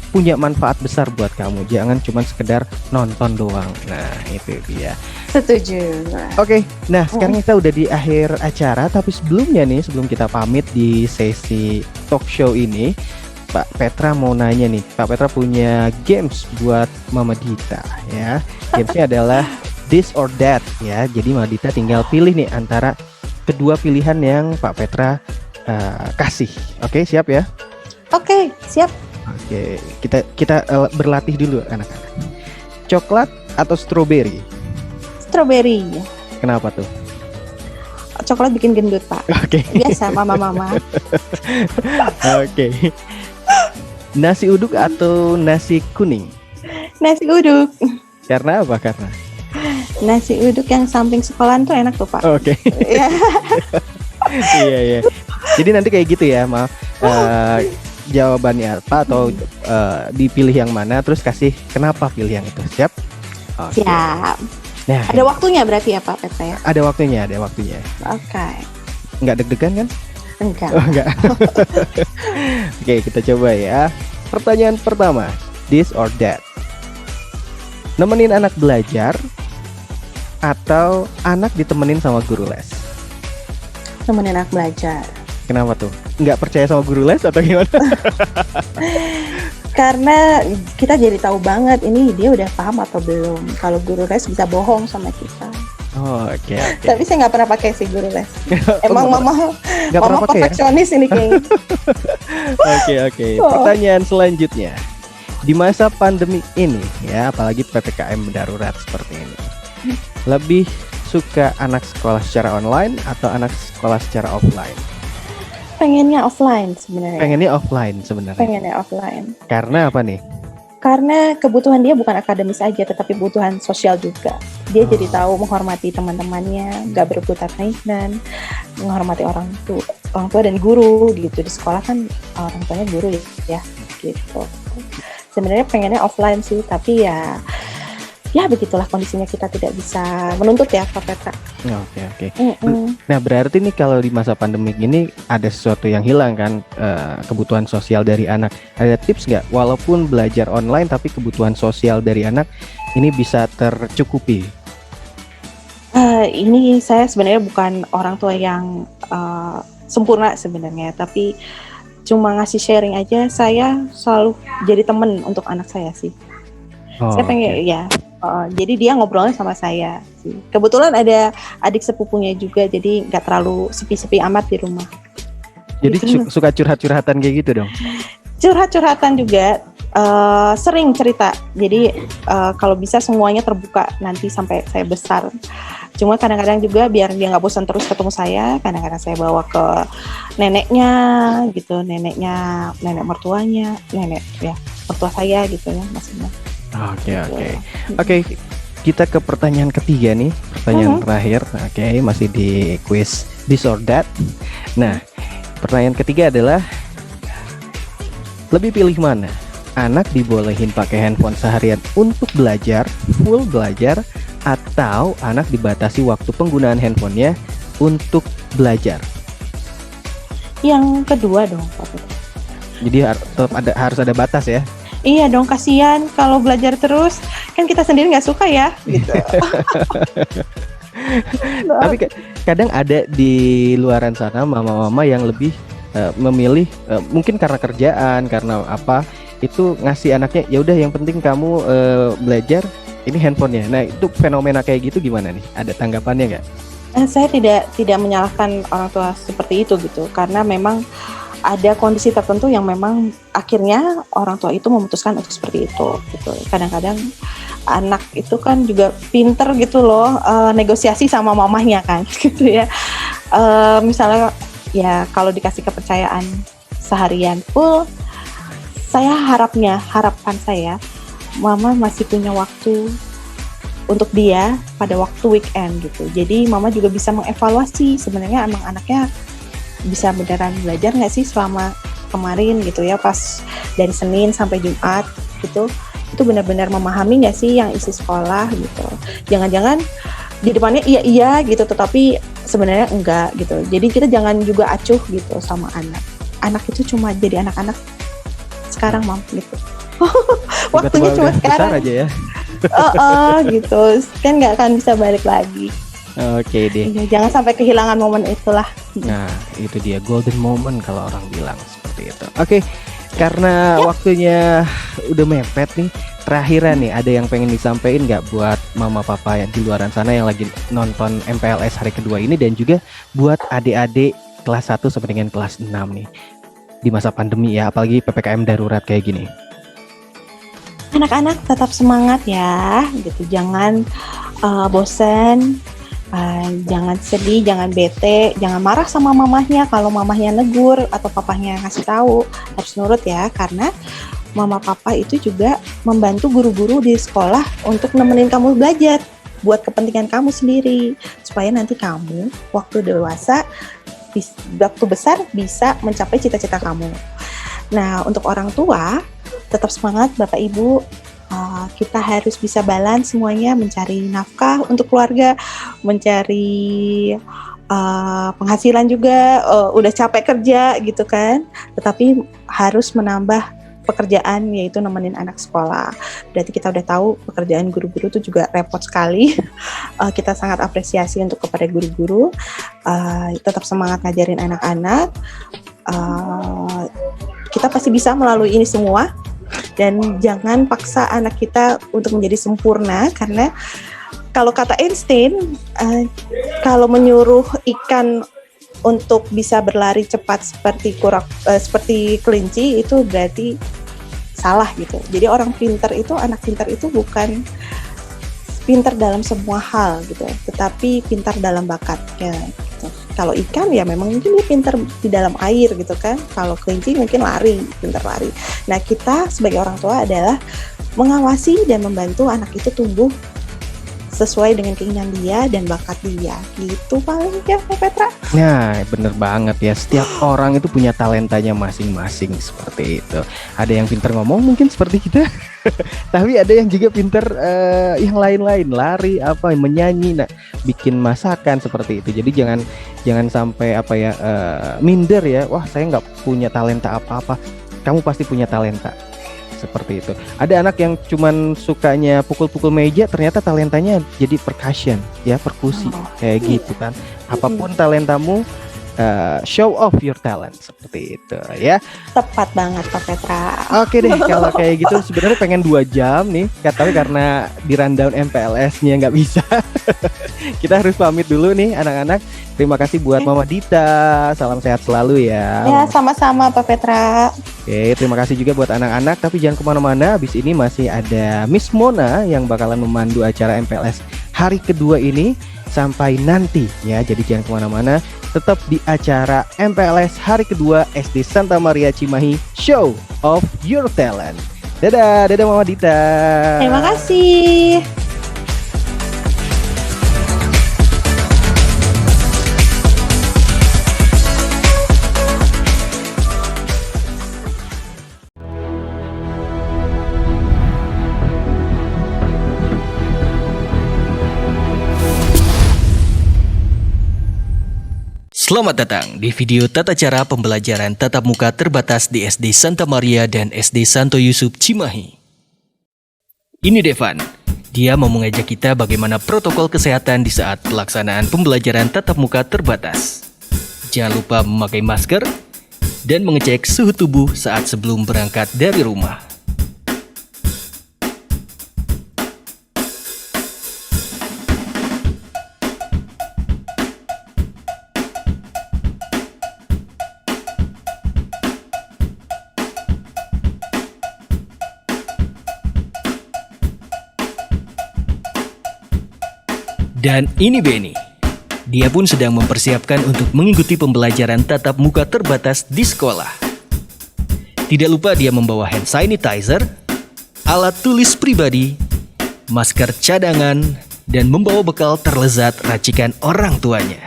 punya manfaat besar buat kamu. Jangan cuma sekedar nonton doang. Nah, itu dia. Setuju. Oke, nah sekarang kita udah di akhir acara, tapi sebelumnya nih, sebelum kita pamit di sesi talk show ini, Pak Petra mau nanya nih. Pak Petra punya games buat Mama Dita ya. Gamesnya adalah This or That ya. Jadi Mama Dita tinggal pilih nih antara kedua pilihan yang Pak Petra kasih. Oke, siap ya? Oke, siap. Oke, kita berlatih dulu anak-anak. Coklat atau strawberry? Strawberry. Kenapa tuh? Coklat bikin gendut, Pak. Oke. Biasa mama-mama. Oke. Nasi uduk atau nasi kuning? Nasi uduk. Karena apa? Karena Nasi uduk yang samping sekolahan tuh enak tuh, Pak. Oke. Iya. Iya. Jadi nanti kayak gitu ya, maaf. Jawabannya apa atau dipilih yang mana, terus kasih kenapa pilih yang itu. Siap? Oke. Siap. Nah, Ada waktunya berarti ya, Pak Petra ya? ada waktunya. Oke. Nggak deg-degan kan? Enggak. Oh, enggak. Oke, kita coba ya. Pertanyaan pertama, this or that. Nemenin anak belajar atau anak ditemenin sama guru les? Temenin anak belajar. Kenapa tuh? Nggak percaya sama guru les atau gimana? Karena kita jadi tahu banget ini dia udah paham atau belum. Kalau guru les bisa bohong sama kita. Oh, oke. Tapi saya nggak pernah pakai sih guru les. Emang mama pernah pakai ya? perfeksionis ini kayaknya. Oke. Pertanyaan selanjutnya. Di masa pandemi ini ya, apalagi PPKM darurat seperti ini, lebih suka anak sekolah secara online atau anak sekolah secara offline? Pengennya offline sebenarnya. Pengennya offline. Karena apa nih? Karena kebutuhan dia bukan akademis aja, tetapi kebutuhan sosial juga. Dia jadi tahu menghormati teman-temannya, nggak berebut mainan, menghormati orang tua dan guru gitu. Di sekolah kan orang tuanya guru ya gitu. Sebenarnya pengennya offline sih, tapi ya begitulah kondisinya, kita tidak bisa menuntut ya, Pak Petra. Oke. Nah, berarti nih kalau di masa pandemik ini ada sesuatu yang hilang kan, kebutuhan sosial dari anak. Ada tips nggak, walaupun belajar online tapi kebutuhan sosial dari anak ini bisa tercukupi? Ini saya sebenarnya bukan orang tua yang sempurna sebenarnya, tapi cuma ngasih sharing aja. Saya selalu jadi teman untuk anak saya sih. Saya pengen ya. Jadi dia ngobrolnya sama saya sih. Kebetulan ada adik sepupunya juga, jadi nggak terlalu sepi-sepi amat di rumah. Jadi suka curhat-curhatan kayak gitu dong? Curhat-curhatan juga, sering cerita. Jadi kalau bisa semuanya terbuka nanti sampai saya besar. Cuma kadang-kadang juga biar dia nggak bosan terus ketemu saya, kadang-kadang saya bawa ke neneknya gitu, nenek mertuanya, mertua saya gitu ya maksudnya. Oke. Kita ke pertanyaan ketiga nih, pertanyaan terakhir. Oke, masih di quiz This or That. Nah, pertanyaan ketiga adalah, lebih pilih mana? Anak dibolehin pakai handphone seharian untuk belajar, full belajar, atau anak dibatasi waktu penggunaan handphonenya untuk belajar? Yang kedua dong, Pak Petra. Jadi harus ada batas ya? Iya dong, kasihan kalau belajar terus, kan kita sendiri nggak suka ya gitu. Tapi kadang ada di luaran sana mama-mama yang lebih memilih, mungkin karena kerjaan, karena apa, itu ngasih anaknya ya udah yang penting kamu belajar, ini handphonenya. Nah, itu fenomena kayak gitu gimana nih? Ada tanggapannya nggak? Saya tidak menyalahkan orang tua seperti itu gitu, karena memang ada kondisi tertentu yang memang akhirnya orang tua itu memutuskan untuk seperti itu gitu. Kadang-kadang anak itu kan juga pinter gitu loh, negosiasi sama mamahnya kan gitu ya. Misalnya ya kalau dikasih kepercayaan seharian full, harapan saya mama masih punya waktu untuk dia pada waktu weekend gitu. Jadi mama juga bisa mengevaluasi sebenarnya emang anaknya bisa beneran belajar nggak sih selama kemarin gitu ya, pas dari Senin sampai Jumat gitu, itu benar-benar memahami nggak sih yang isi sekolah gitu. Jangan-jangan di depannya iya gitu, tetapi sebenarnya enggak gitu. Jadi kita jangan juga acuh gitu sama anak. Anak itu cuma jadi anak-anak sekarang mam gitu. Waktunya cuma sekarang aja ya. Gitu kan nggak akan bisa balik lagi. Oke deh. Ya, jangan sampai kehilangan momen itulah. Nah, itu dia golden moment kalau orang bilang seperti itu. Oke, karena waktunya udah mepet nih, terakhiran nih, ada yang pengen disampaikan nggak buat mama papa yang di luaran sana yang lagi nonton MPLS hari kedua ini, dan juga buat adik-adik kelas 1 sampai dengan kelas 6 nih di masa pandemi ya, apalagi PPKM darurat kayak gini. Anak-anak tetap semangat ya, gitu. Jangan bosen. Jangan sedih, jangan bete, jangan marah sama mamahnya kalau mamahnya negur atau papahnya ngasih tahu. Harus nurut ya, karena mama papa itu juga membantu guru-guru di sekolah untuk nemenin kamu belajar buat kepentingan kamu sendiri, supaya nanti kamu waktu dewasa, waktu besar bisa mencapai cita-cita kamu. Nah, untuk orang tua tetap semangat Bapak Ibu. Kita harus bisa balance semuanya, mencari nafkah untuk keluarga, mencari penghasilan juga, udah capek kerja gitu kan, tetapi harus menambah pekerjaan, yaitu nemenin anak sekolah. Berarti kita udah tahu pekerjaan guru-guru itu juga repot sekali. Kita sangat apresiasi untuk kepada guru-guru. Tetap semangat ngajarin anak-anak. Kita pasti bisa melalui ini semua. Dan jangan paksa anak kita untuk menjadi sempurna, karena kalau kata Einstein, kalau menyuruh ikan untuk bisa berlari cepat seperti kelinci, itu berarti salah gitu. Jadi anak pintar itu bukan pintar dalam semua hal gitu, tetapi pintar dalam bakatnya gitu. Kalau ikan ya memang mungkin dia pintar di dalam air gitu kan. Kalau kelinci mungkin pintar lari. Nah, kita sebagai orang tua adalah mengawasi dan membantu anak itu tumbuh sesuai dengan keinginan dia dan bakat dia. Gitu paling ya, Petra. Nah, bener banget ya. Setiap orang itu punya talentanya masing-masing seperti itu. Ada yang pintar ngomong mungkin seperti kita, tapi ada yang juga pintar yang lain-lain, lari, menyanyi, bikin masakan seperti itu. Jadi jangan sampai minder ya. Wah, saya nggak punya talenta apa-apa. Kamu pasti punya talenta. Seperti itu. Ada anak yang cuman sukanya pukul-pukul meja, ternyata talentanya jadi percussion ya, perkusi kayak gitu kan. Apapun talentamu, show off your talent seperti itu ya. Tepat banget Pak Petra. Oke deh, kalau kayak gitu sebenarnya pengen 2 jam nih, tapi karena di rundown MPLS-nya nggak bisa. Kita harus pamit dulu nih anak-anak. Terima kasih buat Mama Dita. Salam sehat selalu ya. Ya, sama-sama Pak Petra. Oke, terima kasih juga buat anak-anak. Tapi jangan kemana-mana. Abis ini masih ada Miss Mona yang bakalan memandu acara MPLS hari kedua ini sampai nanti ya. Jadi jangan kemana-mana. Tetap di acara MPLS hari kedua SD Santa Maria Cimahi, Show of Your Talent. Dadah Mama Dita. Terima kasih. Selamat datang di video tata cara pembelajaran tatap muka terbatas di SD Santa Maria dan SD Santo Yusuf Cimahi. Ini Devan, dia mau mengajak kita bagaimana protokol kesehatan di saat pelaksanaan pembelajaran tatap muka terbatas. Jangan lupa memakai masker dan mengecek suhu tubuh saat sebelum berangkat dari rumah. Dan ini Benny. Dia pun sedang mempersiapkan untuk mengikuti pembelajaran tatap muka terbatas di sekolah. Tidak lupa dia membawa hand sanitizer, alat tulis pribadi, masker cadangan, dan membawa bekal terlezat racikan orang tuanya.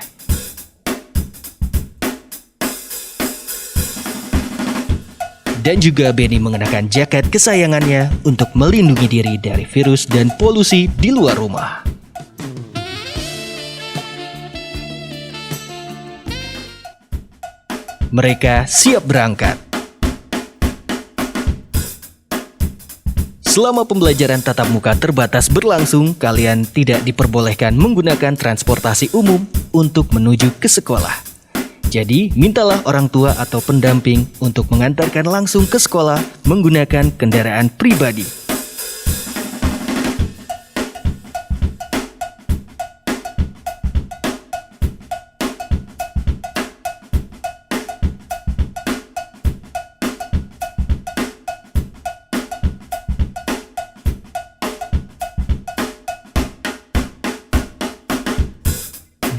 Dan juga Benny mengenakan jaket kesayangannya untuk melindungi diri dari virus dan polusi di luar rumah. Mereka siap berangkat. Selama pembelajaran tatap muka terbatas berlangsung, kalian tidak diperbolehkan menggunakan transportasi umum untuk menuju ke sekolah. Jadi, mintalah orang tua atau pendamping untuk mengantarkan langsung ke sekolah menggunakan kendaraan pribadi.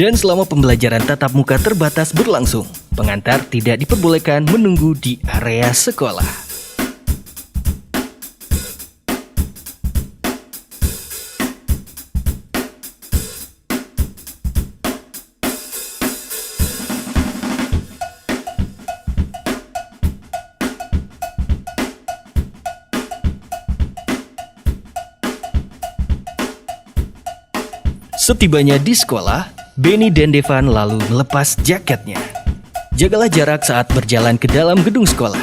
Dan selama pembelajaran tatap muka terbatas berlangsung, pengantar tidak diperbolehkan menunggu di area sekolah. Setibanya di sekolah, Benny dan Devan lalu melepas jaketnya. Jagalah jarak saat berjalan ke dalam gedung sekolah.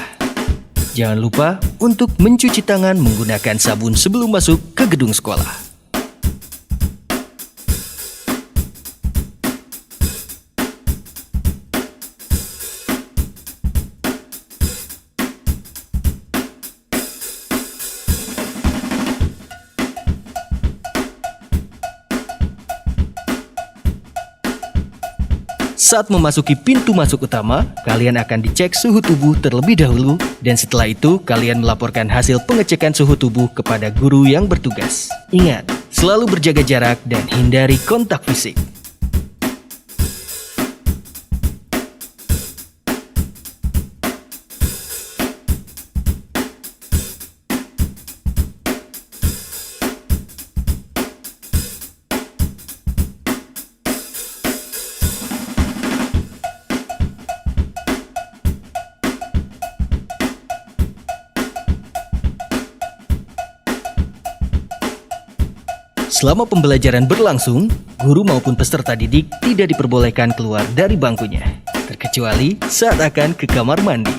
Jangan lupa untuk mencuci tangan menggunakan sabun sebelum masuk ke gedung sekolah. Saat memasuki pintu masuk utama, kalian akan dicek suhu tubuh terlebih dahulu dan setelah itu kalian melaporkan hasil pengecekan suhu tubuh kepada guru yang bertugas. Ingat, selalu berjaga jarak dan hindari kontak fisik. Selama pembelajaran berlangsung, guru maupun peserta didik tidak diperbolehkan keluar dari bangkunya, terkecuali saat akan ke kamar mandi.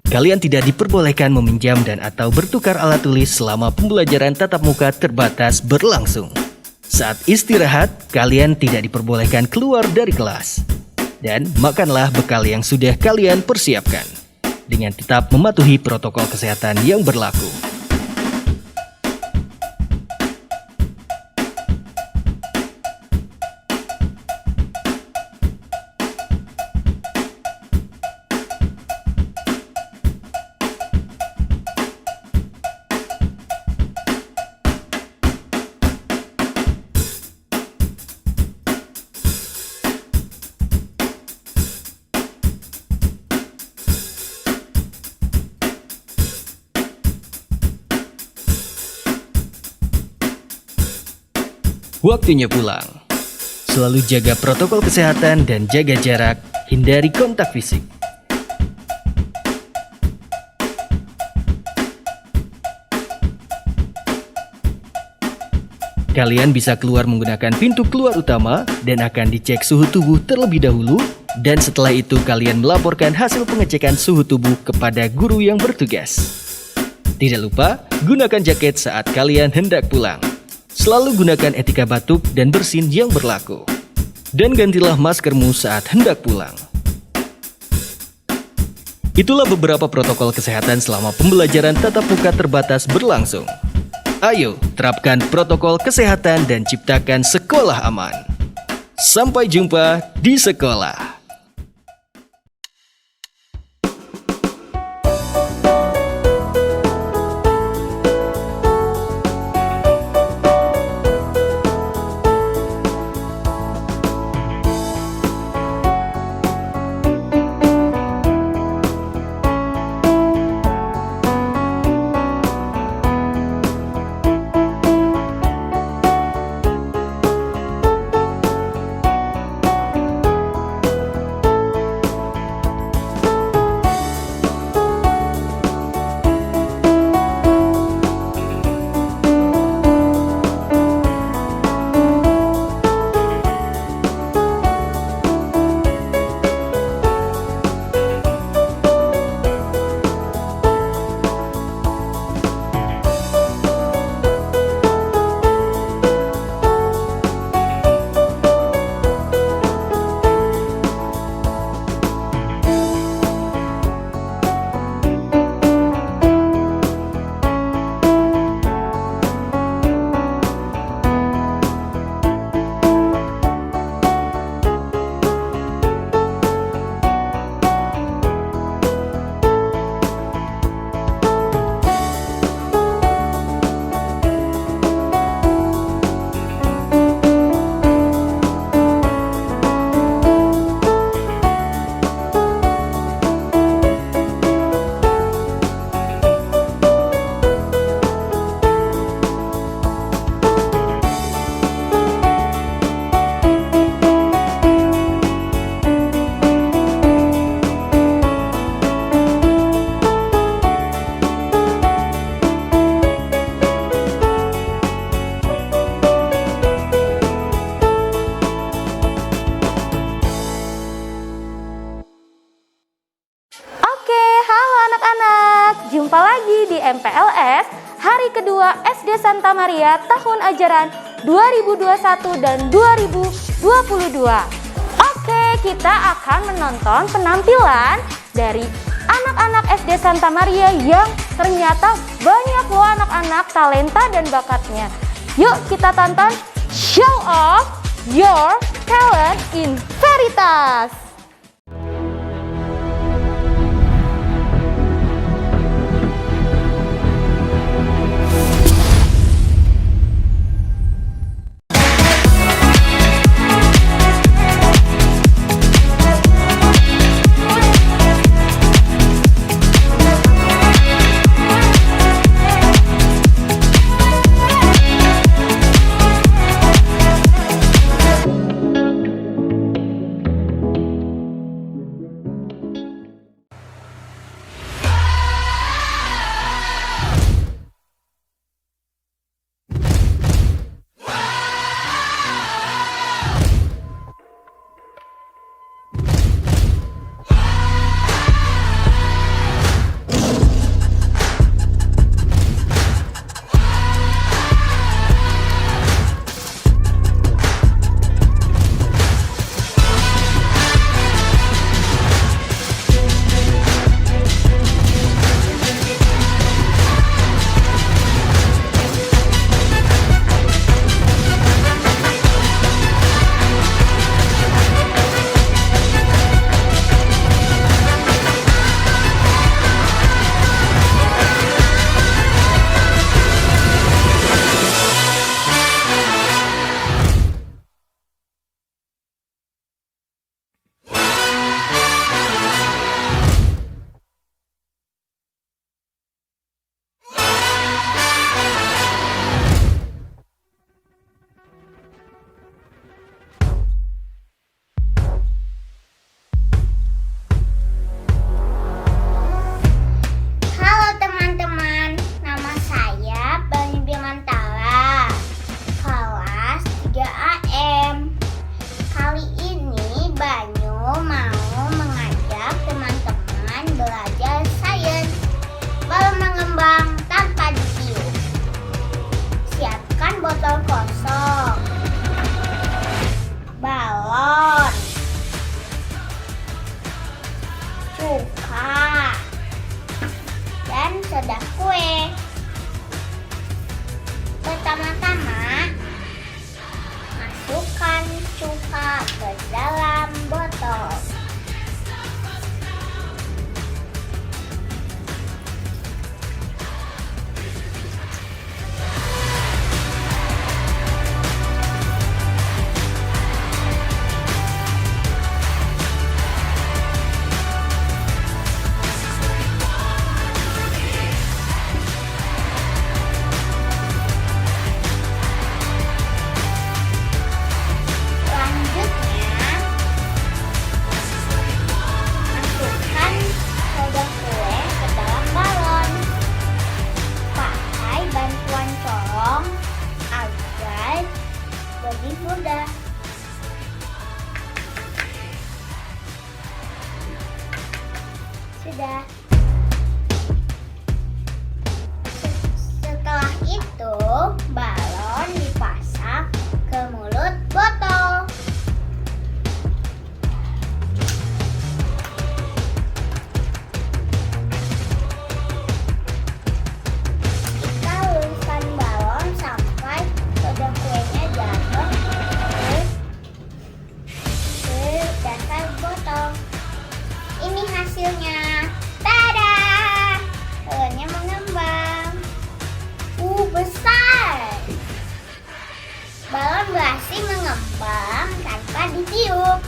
Kalian tidak diperbolehkan meminjam dan atau bertukar alat tulis selama pembelajaran tatap muka terbatas berlangsung. Saat istirahat, kalian tidak diperbolehkan keluar dari kelas. Dan makanlah bekal yang sudah kalian persiapkan, dengan tetap mematuhi protokol kesehatan yang berlaku. Waktunya pulang. Selalu jaga protokol kesehatan dan jaga jarak, hindari kontak fisik. Kalian bisa keluar menggunakan pintu keluar utama dan akan dicek suhu tubuh terlebih dahulu dan setelah itu kalian melaporkan hasil pengecekan suhu tubuh kepada guru yang bertugas. Tidak lupa, gunakan jaket saat kalian hendak pulang. Selalu gunakan etika batuk dan bersin yang berlaku. Dan gantilah maskermu saat hendak pulang. Itulah beberapa protokol kesehatan selama pembelajaran tatap muka terbatas berlangsung. Ayo, terapkan protokol kesehatan dan ciptakan sekolah aman. Sampai jumpa di sekolah. MPLS hari kedua SD Santa Maria tahun ajaran 2021 dan 2022. Oke, kita akan menonton penampilan dari anak-anak SD Santa Maria yang ternyata banyak loh anak-anak talenta dan bakatnya. Yuk kita tonton Show Off Your Talent in Veritas. Halo teman-teman, nama saya Bani Bimantara, kelas 3 AM. Kali ini Banyu mau mengajak teman-teman belajar sains balon mengembang tanpa ditiup. Siapkan botol kosong, balon, cuka, dan soda kue. Pertama-tama, masukkan cuka ke dalam botol. Selanjutnya, masukkan soda kue ke dalam balon. Pakai bantuan corong agar lebih mudah. Sudah. Setelah itu, balon dipasang ke mulut botol. Kita luruskan balon sampai soda kuenya jatuh ke dasar botol. Ini hasilnya. Tada! Balonnya mengembang. Besar. Balon berhasil mengembang tanpa ditiup.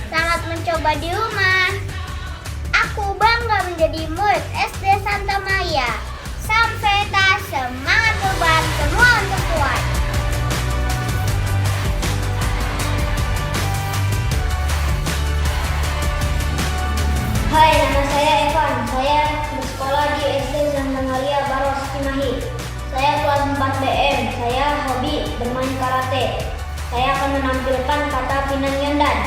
Selamat mencoba di rumah. Aku bangga menjadi murid SD Santa Maria. Sampai tak semangat beban semua untuk kuat. Hai, nama saya Evan. Saya bersekolah di SD Santa Maria Baros Cimahi. Saya kelas 4 BM. Saya hobi bermain karate. Saya akan menampilkan kata Pinangyendan.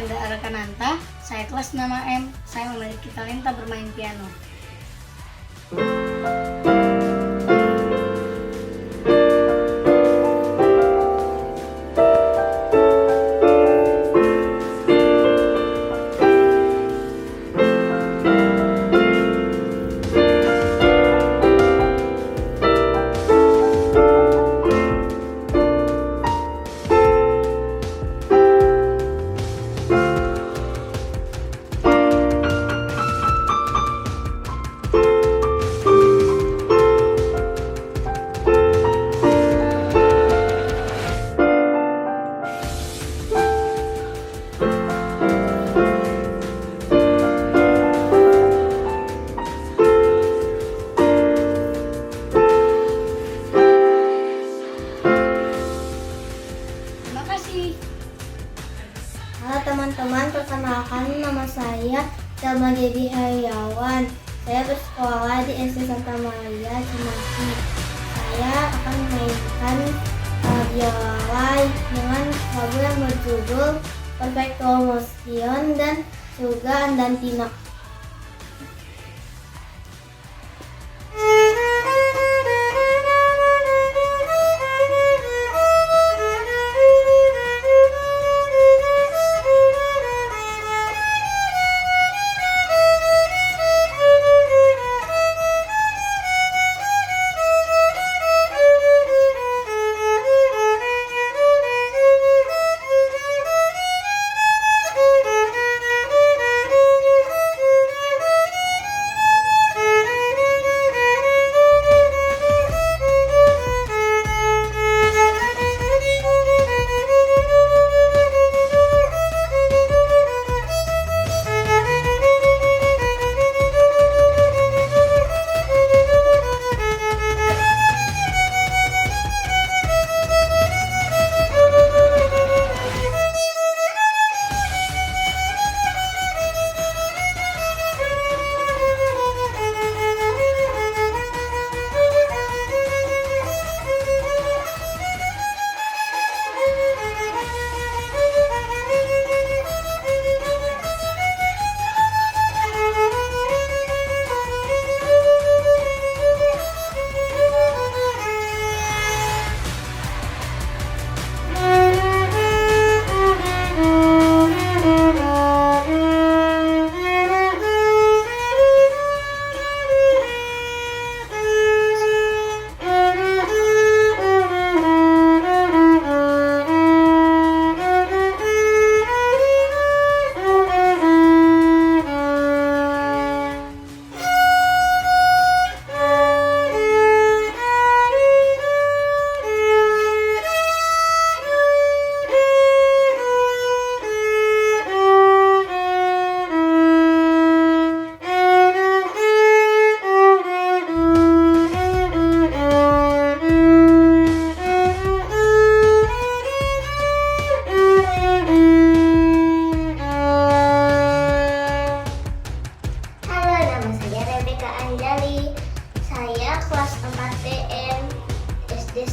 Ananda Arakananta, saya kelas 6M, saya memiliki talenta bermain piano. Terima kasih. Halo teman-teman, perkenalkan nama saya Selma Dedi Heriawan. Saya bersekolah di SD Santa Maria Cimahi. Saya akan memainkan biola dengan lagu yang berjudul Perfecto Motion dan juga Andantino.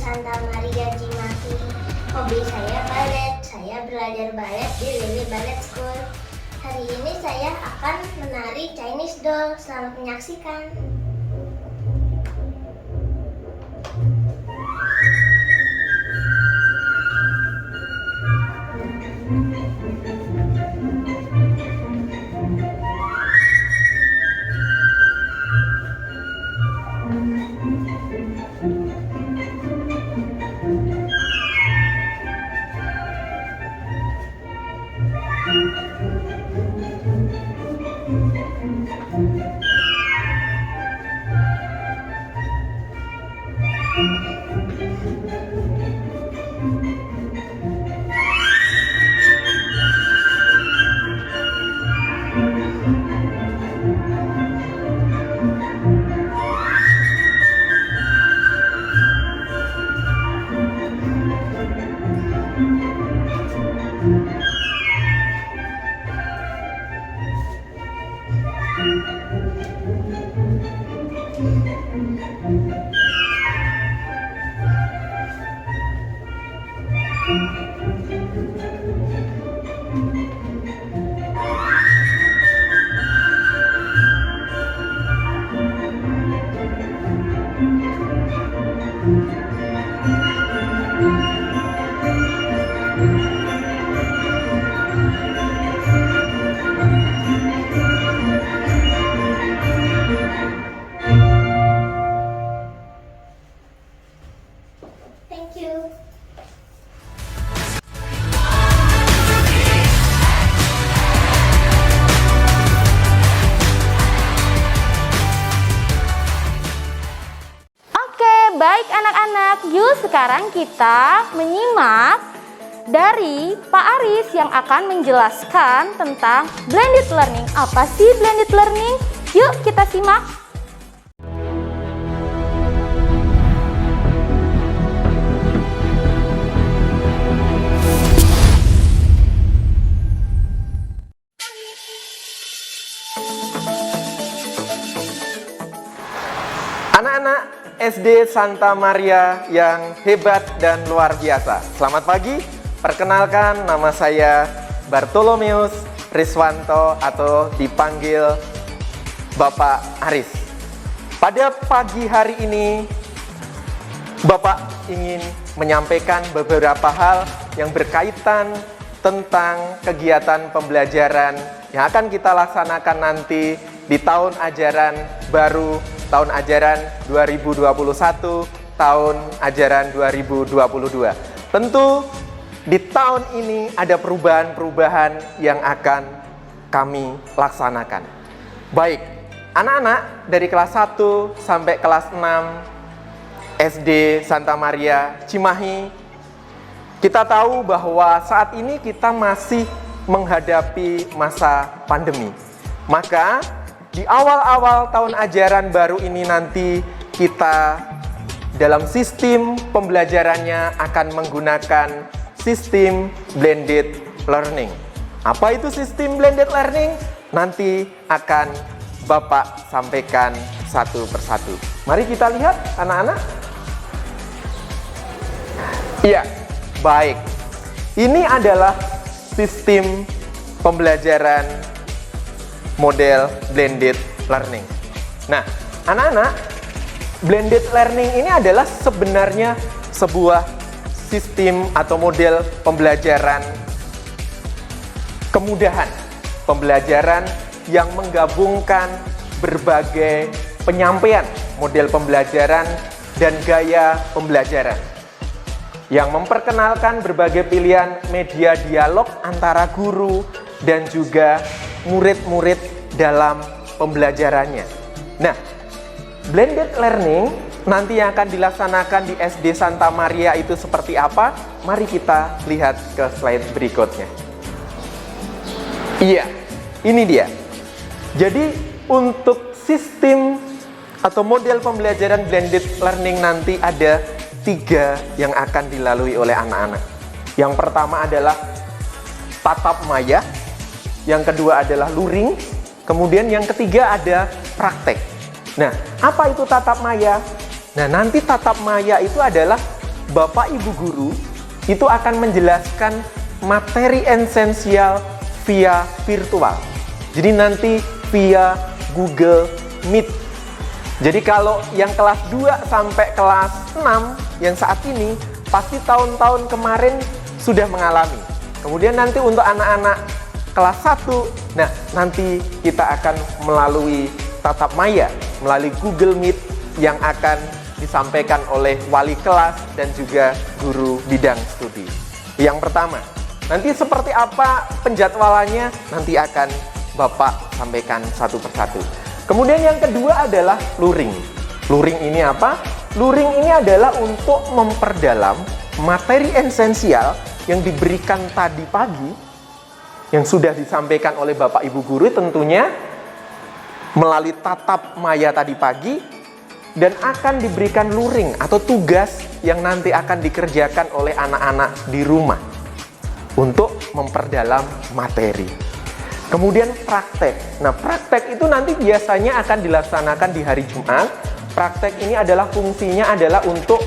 Santa Maria Cimahi. Hobi saya balet. Saya belajar balet di Lily Ballet School. Hari ini saya akan menari Chinese Doll. Selamat menyaksikan. anak-anak, yuk sekarang kita menyimak dari Pak Aris yang akan menjelaskan tentang blended learning. Apa sih blended learning? Yuk kita simak. Anak-anak SD Santa Maria yang hebat dan luar biasa. Selamat pagi, perkenalkan nama saya Bartolomeus Riswanto atau dipanggil Bapak Aris. Pada pagi hari ini, Bapak ingin menyampaikan beberapa hal yang berkaitan tentang kegiatan pembelajaran yang akan kita laksanakan nanti di tahun ajaran baru, tahun ajaran 2021, tahun ajaran 2022. Tentu di tahun ini ada perubahan-perubahan yang akan kami laksanakan. Baik, anak-anak dari kelas 1 sampai kelas 6 SD Santa Maria Cimahi, kita tahu bahwa saat ini kita masih menghadapi masa pandemi. Maka di awal-awal tahun ajaran baru ini nanti kita dalam sistem pembelajarannya akan menggunakan sistem blended learning. Apa itu sistem blended learning? Nanti akan Bapak sampaikan satu persatu. Mari kita lihat anak-anak. Iya, baik. Ini adalah sistem pembelajaran model blended learning. Nah, anak-anak, blended learning ini adalah sebenarnya sebuah sistem atau model pembelajaran kemudahan, pembelajaran yang menggabungkan berbagai penyampaian model pembelajaran dan gaya pembelajaran yang memperkenalkan berbagai pilihan media dialog antara guru dan juga murid-murid dalam pembelajarannya. Nah, blended learning nanti yang akan dilaksanakan di SD Santa Maria itu seperti apa? Mari kita lihat ke slide berikutnya. Iya, ini dia. Jadi untuk sistem atau model pembelajaran blended learning nanti ada 3 yang akan dilalui oleh anak-anak. Yang pertama adalah tatap maya, yang kedua adalah luring, kemudian yang ketiga ada praktek. Nah, apa itu tatap maya? Nah, nanti tatap maya itu adalah Bapak Ibu guru itu akan menjelaskan materi esensial via virtual. Jadi nanti via Google Meet. Jadi kalau yang kelas 2 sampai kelas 6 yang saat ini pasti tahun-tahun kemarin sudah mengalami. Kemudian nanti untuk anak-anak kelas 1, nah nanti kita akan melalui tatap maya, melalui Google Meet yang akan disampaikan oleh wali kelas dan juga guru bidang studi. Yang pertama, nanti seperti apa penjadwalannya nanti akan Bapak sampaikan satu persatu. Kemudian yang kedua adalah luring. Luring ini apa? Luring ini adalah untuk memperdalam materi esensial yang diberikan tadi pagi, yang sudah disampaikan oleh Bapak Ibu guru tentunya melalui tatap maya tadi pagi, dan akan diberikan luring atau tugas yang nanti akan dikerjakan oleh anak-anak di rumah untuk memperdalam materi. Kemudian praktek. Nah, praktek itu nanti biasanya akan dilaksanakan di hari Jumat. Praktek ini adalah fungsinya adalah untuk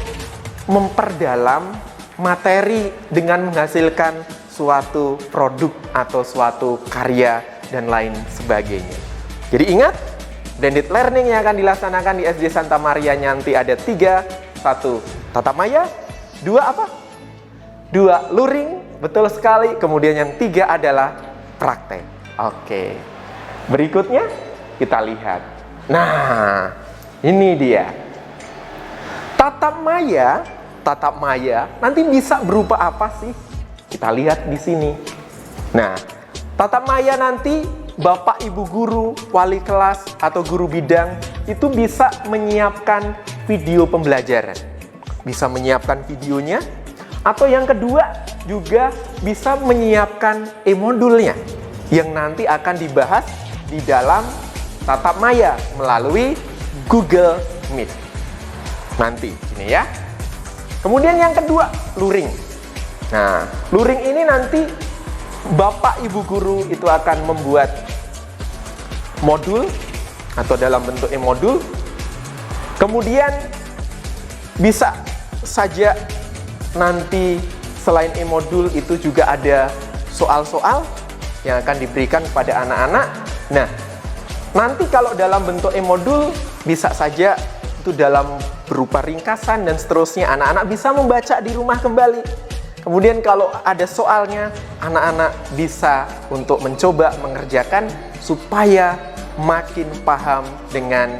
memperdalam materi dengan menghasilkan suatu produk atau suatu karya dan lain sebagainya. Jadi ingat, blended learning yang akan dilaksanakan di SD Santa Maria nanti ada 3. 1, tatap maya. 2, apa? 2, luring. Betul sekali. Kemudian yang 3 adalah praktek. Oke. Berikutnya kita lihat. Nah, ini dia. Tatap maya nanti bisa berupa apa sih? Kita lihat di sini. Nah, tatap maya nanti Bapak Ibu guru, wali kelas atau guru bidang itu bisa menyiapkan video pembelajaran. bisa menyiapkan videonya, atau yang kedua juga bisa menyiapkan e-modulnya yang nanti akan dibahas di dalam tatap maya melalui Google Meet. Nanti ini ya. Kemudian yang kedua, luring. Nah, luring ini nanti Bapak Ibu guru itu akan membuat modul atau dalam bentuk e-modul. Kemudian bisa saja nanti selain e-modul itu juga ada soal-soal yang akan diberikan kepada anak-anak. Nah, nanti kalau dalam bentuk e-modul bisa saja itu dalam berupa ringkasan dan seterusnya, anak-anak bisa membaca di rumah kembali. Kemudian kalau ada soalnya, anak-anak bisa untuk mencoba mengerjakan supaya makin paham dengan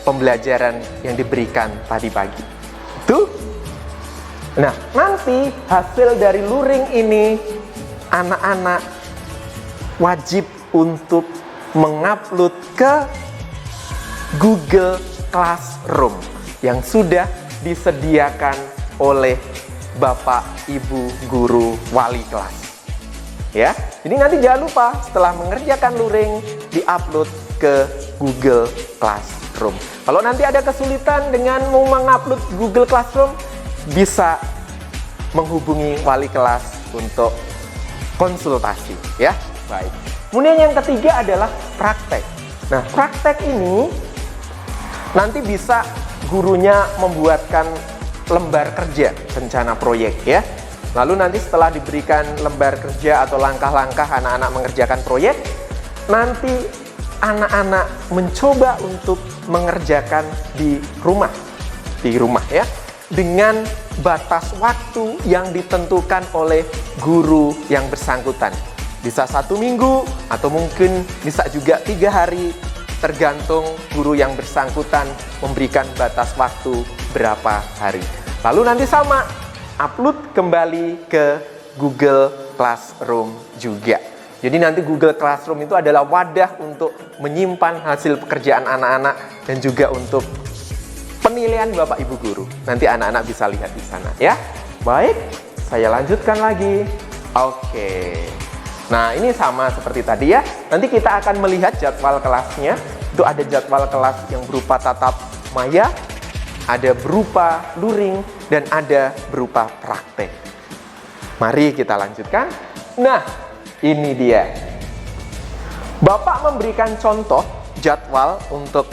pembelajaran yang diberikan tadi pagi. Itu. Nah, nanti hasil dari luring ini anak-anak wajib untuk mengupload ke Google Classroom yang sudah disediakan oleh Bapak, Ibu, Guru, Wali kelas. Ya, jadi nanti jangan lupa setelah mengerjakan luring diupload ke Google Classroom. Kalau nanti ada kesulitan dengan mau mengupload Google Classroom, bisa menghubungi wali kelas untuk konsultasi. Ya, baik. Kemudian yang ketiga adalah praktek. Nah, praktek ini nanti bisa gurunya membuatkan lembar kerja rencana proyek ya. Lalu nanti setelah diberikan lembar kerja atau langkah-langkah anak-anak mengerjakan proyek, nanti anak-anak mencoba untuk mengerjakan di rumah ya, dengan batas waktu yang ditentukan oleh guru yang bersangkutan. Bisa 1 minggu atau mungkin bisa juga 3 hari, tergantung guru yang bersangkutan memberikan batas waktu berapa hari. Lalu nanti sama, upload kembali ke Google Classroom juga. Jadi nanti Google Classroom itu adalah wadah untuk menyimpan hasil pekerjaan anak-anak dan juga untuk penilaian Bapak Ibu guru. Nanti anak-anak bisa lihat di sana ya. Baik, saya lanjutkan lagi. Oke. Nah, ini sama seperti tadi ya. Nanti kita akan melihat jadwal kelasnya. Itu ada jadwal kelas yang berupa tatap maya, ada berupa luring, dan ada berupa praktek. Mari kita lanjutkan. Nah, ini dia. Bapak memberikan contoh jadwal untuk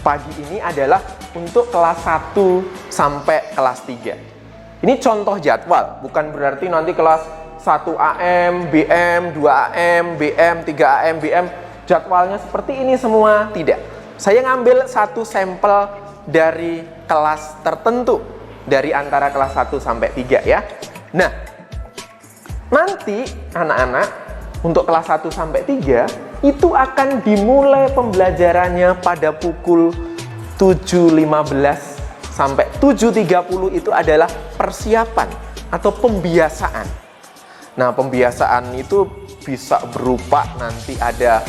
pagi ini adalah untuk kelas 1 sampai kelas 3. Ini contoh jadwal, bukan berarti nanti kelas 1 AM, BM, 2 AM, BM, 3 AM, BM jadwalnya seperti ini semua, tidak. Saya ngambil satu sampel dari kelas tertentu dari antara kelas 1 sampai 3 ya. Nah, nanti anak-anak untuk kelas 1 sampai 3 itu akan dimulai pembelajarannya pada pukul 7.15 sampai 7.30. Itu adalah persiapan atau pembiasaan. Nah, pembiasaan itu bisa berupa nanti ada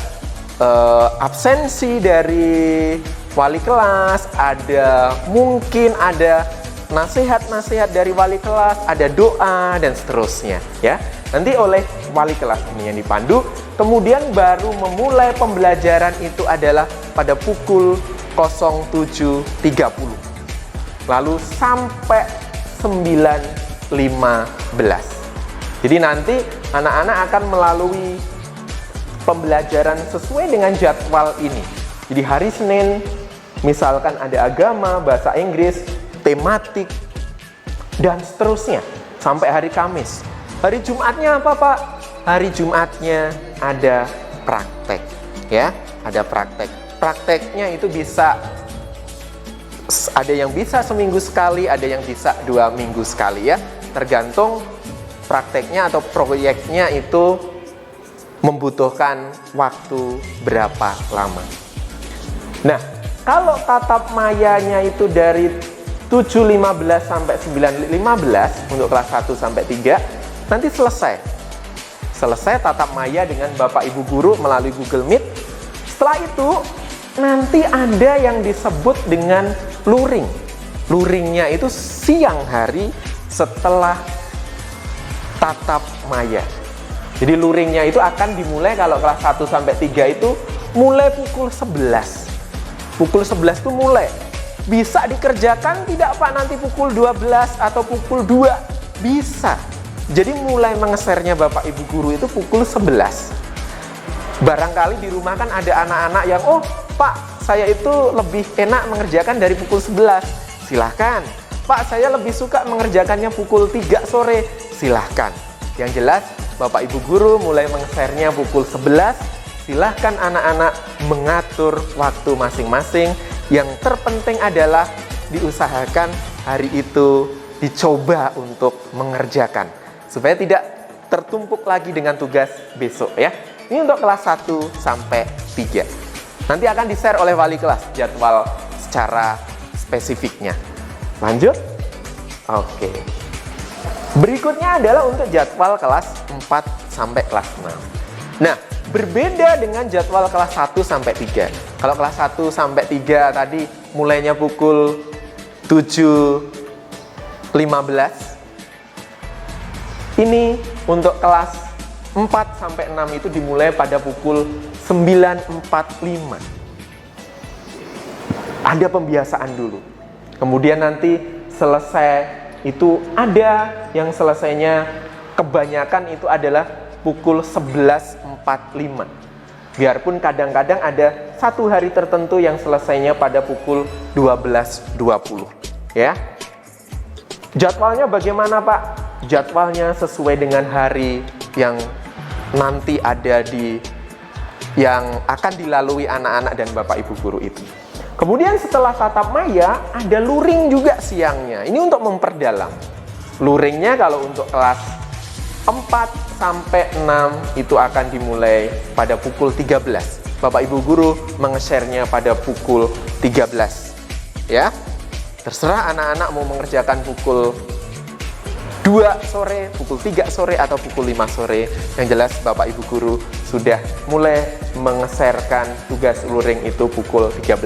absensi dari wali kelas, mungkin ada nasihat-nasihat dari wali kelas, ada doa dan seterusnya ya. Nanti oleh wali kelas ini yang dipandu. Kemudian baru memulai pembelajaran itu adalah pada pukul 07.30. Lalu sampai 9.15. Jadi nanti anak-anak akan melalui pembelajaran sesuai dengan jadwal ini. Jadi hari Senin misalkan ada agama, bahasa Inggris, tematik, dan seterusnya sampai hari Kamis. Hari Jumatnya apa Pak? Hari Jumatnya ada praktek ya, ada praktek. Prakteknya itu bisa ada yang bisa seminggu sekali, ada yang bisa 2 minggu sekali ya. Tergantung prakteknya atau proyeknya itu membutuhkan waktu berapa lama. Nah, kalau tatap mayanya itu dari 7.15 sampai 9.15 untuk kelas 1 sampai 3, nanti selesai. Selesai tatap maya dengan Bapak Ibu guru melalui Google Meet. Setelah itu, nanti ada yang disebut dengan luring. luringnya itu siang hari setelah tatap maya. Jadi luringnya itu akan dimulai kalau kelas 1 sampai 3 itu mulai pukul 11. Pukul 11 itu mulai. Bisa dikerjakan tidak Pak nanti pukul 12 atau pukul 2? Bisa. Jadi mulai mengesernya Bapak Ibu guru itu pukul 11. Barangkali di rumah kan ada anak-anak yang, oh Pak, saya itu lebih enak mengerjakan dari pukul 11. Silahkan. Pak, saya lebih suka mengerjakannya pukul 3 sore. Silahkan. Yang jelas, Bapak Ibu guru mulai mengesernya pukul 11. Silahkan anak-anak mengatur waktu masing-masing. Yang terpenting adalah diusahakan hari itu dicoba untuk mengerjakan. Supaya tidak tertumpuk lagi dengan tugas besok ya. Ini untuk kelas 1 sampai 3. Nanti akan di-share oleh wali kelas jadwal secara spesifiknya. Lanjut? Oke. Berikutnya adalah untuk jadwal kelas 4 sampai kelas 6. Nah, berbeda dengan jadwal kelas 1 sampai 3. Kalau kelas 1 sampai 3 tadi mulainya pukul 7.15. Ini untuk kelas 4 sampai 6 itu dimulai pada pukul 9.45. Ada pembiasaan dulu. Kemudian nanti selesai itu ada yang selesainya kebanyakan itu adalah pukul 11.45. Biarpun kadang-kadang ada satu hari tertentu yang selesainya pada pukul 12.20 ya. Jadwalnya bagaimana Pak? Jadwalnya sesuai dengan hari yang nanti ada yang akan dilalui anak-anak dan Bapak Ibu guru itu. Kemudian setelah tatap maya ada luring juga siangnya. Ini untuk memperdalam. Luringnya kalau untuk kelas 4 sampai 6 itu akan dimulai pada pukul 13. Bapak Ibu guru menge-share-nya pada pukul 13. Ya. Terserah anak-anak mau mengerjakan pukul 2 sore, pukul 3 sore, atau pukul 5 sore. Yang jelas Bapak Ibu guru sudah mulai mengeserkan tugas luring itu pukul 13.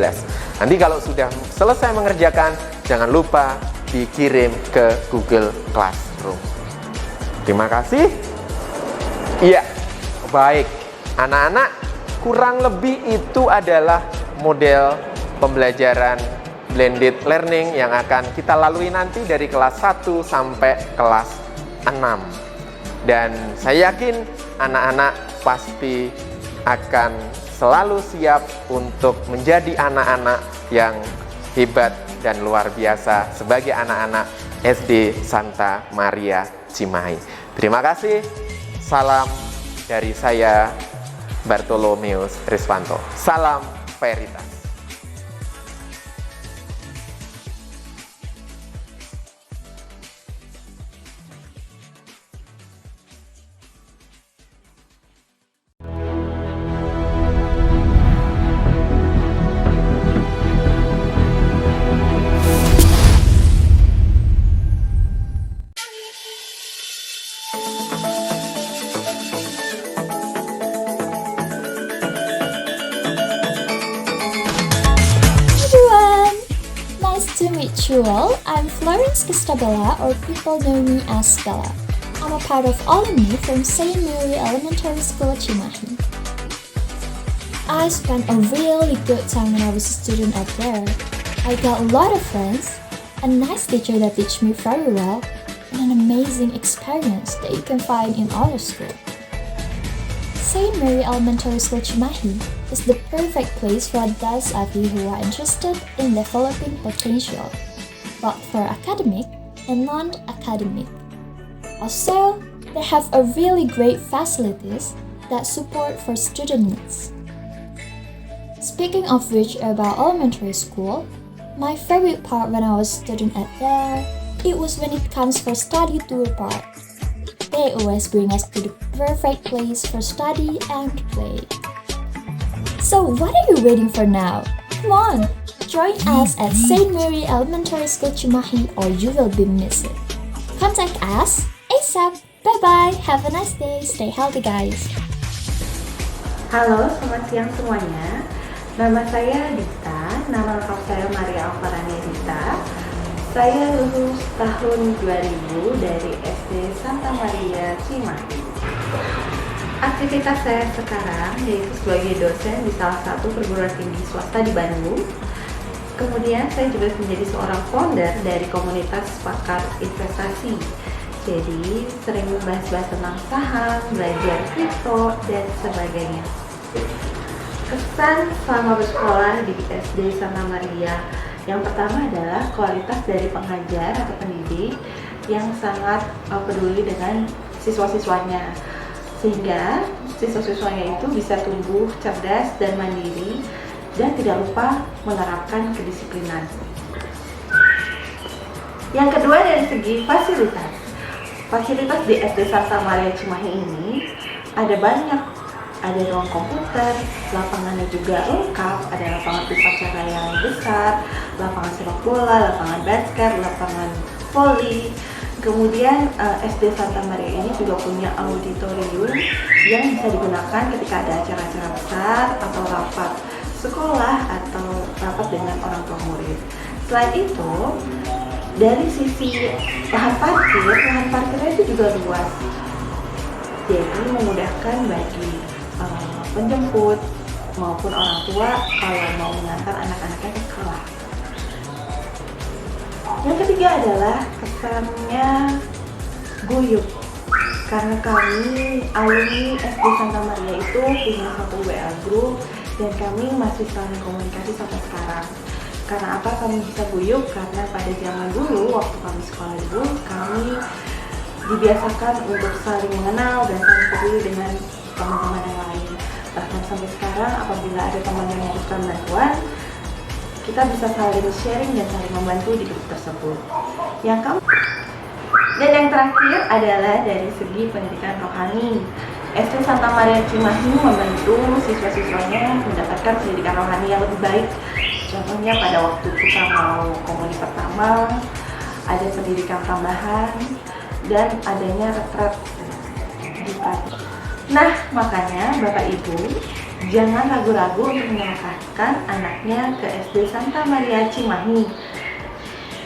Nanti kalau sudah selesai mengerjakan, jangan lupa dikirim ke Google Classroom. Terima kasih. Iya, baik. Anak-anak, kurang lebih itu adalah model pembelajaran blended learning yang akan kita lalui nanti dari kelas 1 sampai kelas 6. Dan saya yakin anak-anak pasti akan selalu siap untuk menjadi anak-anak yang hebat dan luar biasa sebagai anak-anak SD Santa Maria Cimahi. Terima kasih. Salam dari saya, Bartolomeus Riswanto. Salam Veritas. To meet you all, I'm Florence Cristabella, or people know me as Bella. I'm a part of alumni from St. Mary Elementary School, Cimahi. I spent a really good time when I was a student up there. I got a lot of friends, a nice teacher that teach me very well, and an amazing experience that you can find in our school. St. Mary Elementary School Cimahi is the perfect place for those of you who are interested in developing potential, both for academic and non-academic. Also, they have a really great facilities that support for student needs. Speaking of which about elementary school, my favorite part when I was a student at there, it was when it comes for study tour part. They always bring us to the perfect place for study and play. So what are you waiting for now? Come on, join us at St. Mary Elementary School Cimahi or you will be missing. Contact us ASAP. Bye-bye, have a nice day, stay healthy guys. Halo, selamat siang semuanya. Nama saya Dita, nama lengkap saya Maria Alfarani Dita. Saya lulus tahun 2000 dari SD Santa Maria Cimahi. Aktivitas saya sekarang yaitu sebagai dosen di salah satu perguruan tinggi swasta di Bandung. Kemudian saya juga menjadi seorang founder dari komunitas pakar investasi. Jadi sering membahas-bahas tentang saham, belajar kripto, dan sebagainya. Kesan selama bersekolah di SD Santa Maria, yang pertama adalah kualitas dari pengajar atau pendidik yang sangat peduli dengan siswa-siswanya, sehingga siswa-siswanya itu bisa tumbuh cerdas dan mandiri dan tidak lupa menerapkan kedisiplinan. Yang kedua dari segi fasilitas. Fasilitas di SD Santa Maria Cimahi ini ada banyak. Ada ruang komputer, lapangannya juga lengkap, ada lapangan upacara yang besar, lapangan sepak bola, lapangan basket, lapangan voli. Kemudian SD Santa Maria ini juga punya auditorium yang bisa digunakan ketika ada acara-acara besar atau rapat sekolah atau rapat dengan orang tua murid. Selain itu, dari sisi lahan parkirnya itu juga luas. Jadi memudahkan bagi penjemput maupun orang tua kalau mau mengantar anak-anaknya ke sekolah. Yang ketiga adalah kesannya guyup, karena kami alumni SD Santa Maria itu punya satu WA group dan kami masih saling komunikasi sampai sekarang. Karena apa kami bisa guyup? Karena pada zaman dulu waktu kami sekolah dulu kami dibiasakan untuk saling mengenal dan saling peduli dengan teman-teman yang lain. Bahkan sampai sekarang apabila ada teman yang membutuhkan bantuan, kita bisa saling sharing dan saling membantu di grup tersebut. Yang keempat dan yang terakhir adalah dari segi pendidikan rohani. SD Santa Maria Cimahi membantu siswa-siswanya mendapatkan pendidikan rohani yang lebih baik. Contohnya pada waktu kita mau komuni pertama, ada pendidikan tambahan dan adanya retret di pagi. Nah, makanya Bapak Ibu jangan ragu-ragu untuk menyerahkan anaknya ke SD Santa Maria Cimahi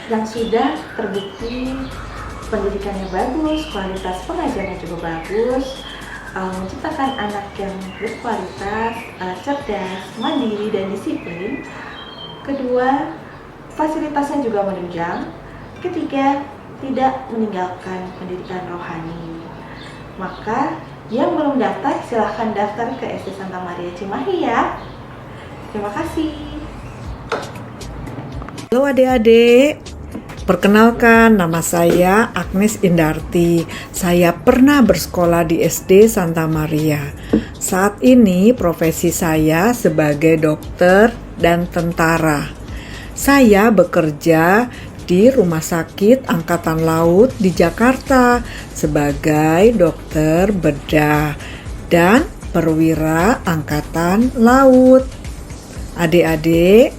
yang sudah terbukti pendidikannya bagus, kualitas pengajarnya juga bagus, menciptakan anak yang berkualitas, cerdas, mandiri, dan disiplin. Kedua, fasilitasnya juga menunjang. Ketiga, tidak meninggalkan pendidikan rohani. Maka yang belum daftar, silahkan daftar ke SD Santa Maria Cimahi ya. Terima kasih. Halo adik-adik, perkenalkan nama saya Agnes Indarti. Saya pernah bersekolah di SD Santa Maria. Saat ini profesi saya sebagai dokter dan tentara. Saya bekerja di Rumah Sakit Angkatan Laut di Jakarta sebagai dokter bedah dan perwira Angkatan Laut. Adik-adik,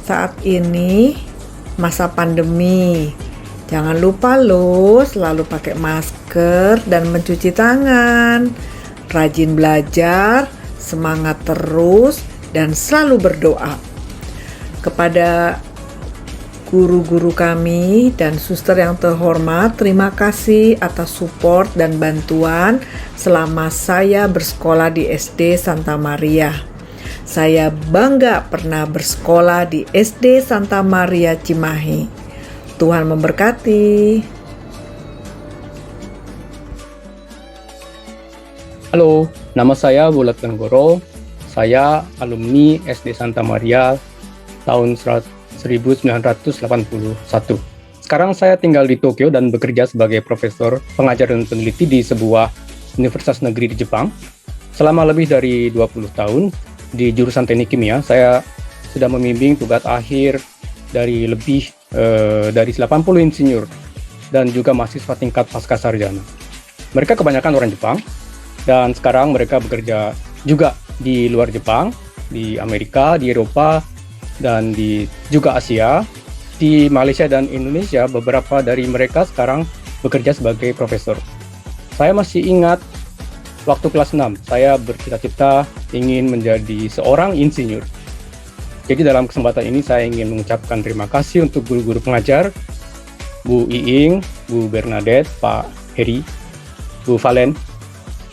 saat ini masa pandemi. Jangan lupa loh selalu pakai masker dan mencuci tangan. Rajin belajar, semangat terus, dan selalu berdoa. Kepada guru-guru kami dan suster yang terhormat, terima kasih atas support dan bantuan selama saya bersekolah di SD Santa Maria. Saya bangga pernah bersekolah di SD Santa Maria Cimahi. Tuhan memberkati. Halo, nama saya Bulat Lenggoro. Saya alumni SD Santa Maria tahun 1981. Sekarang saya tinggal di Tokyo dan bekerja sebagai profesor pengajar dan peneliti di sebuah universitas negeri di Jepang. Selama lebih dari 20 tahun di jurusan teknik kimia, saya sudah membimbing tugas akhir dari lebih dari 80 insinyur dan juga mahasiswa tingkat pasca sarjana. Mereka kebanyakan orang Jepang dan sekarang mereka bekerja juga di luar Jepang, di Amerika, di Eropa, dan di juga Asia. Di Malaysia dan Indonesia, beberapa dari mereka sekarang bekerja sebagai profesor. Saya masih ingat waktu kelas 6, saya bercita-cita ingin menjadi seorang insinyur. Jadi dalam kesempatan ini saya ingin mengucapkan terima kasih untuk guru-guru pengajar Bu Iing, Bu Bernadette, Pak Heri, Bu Valen,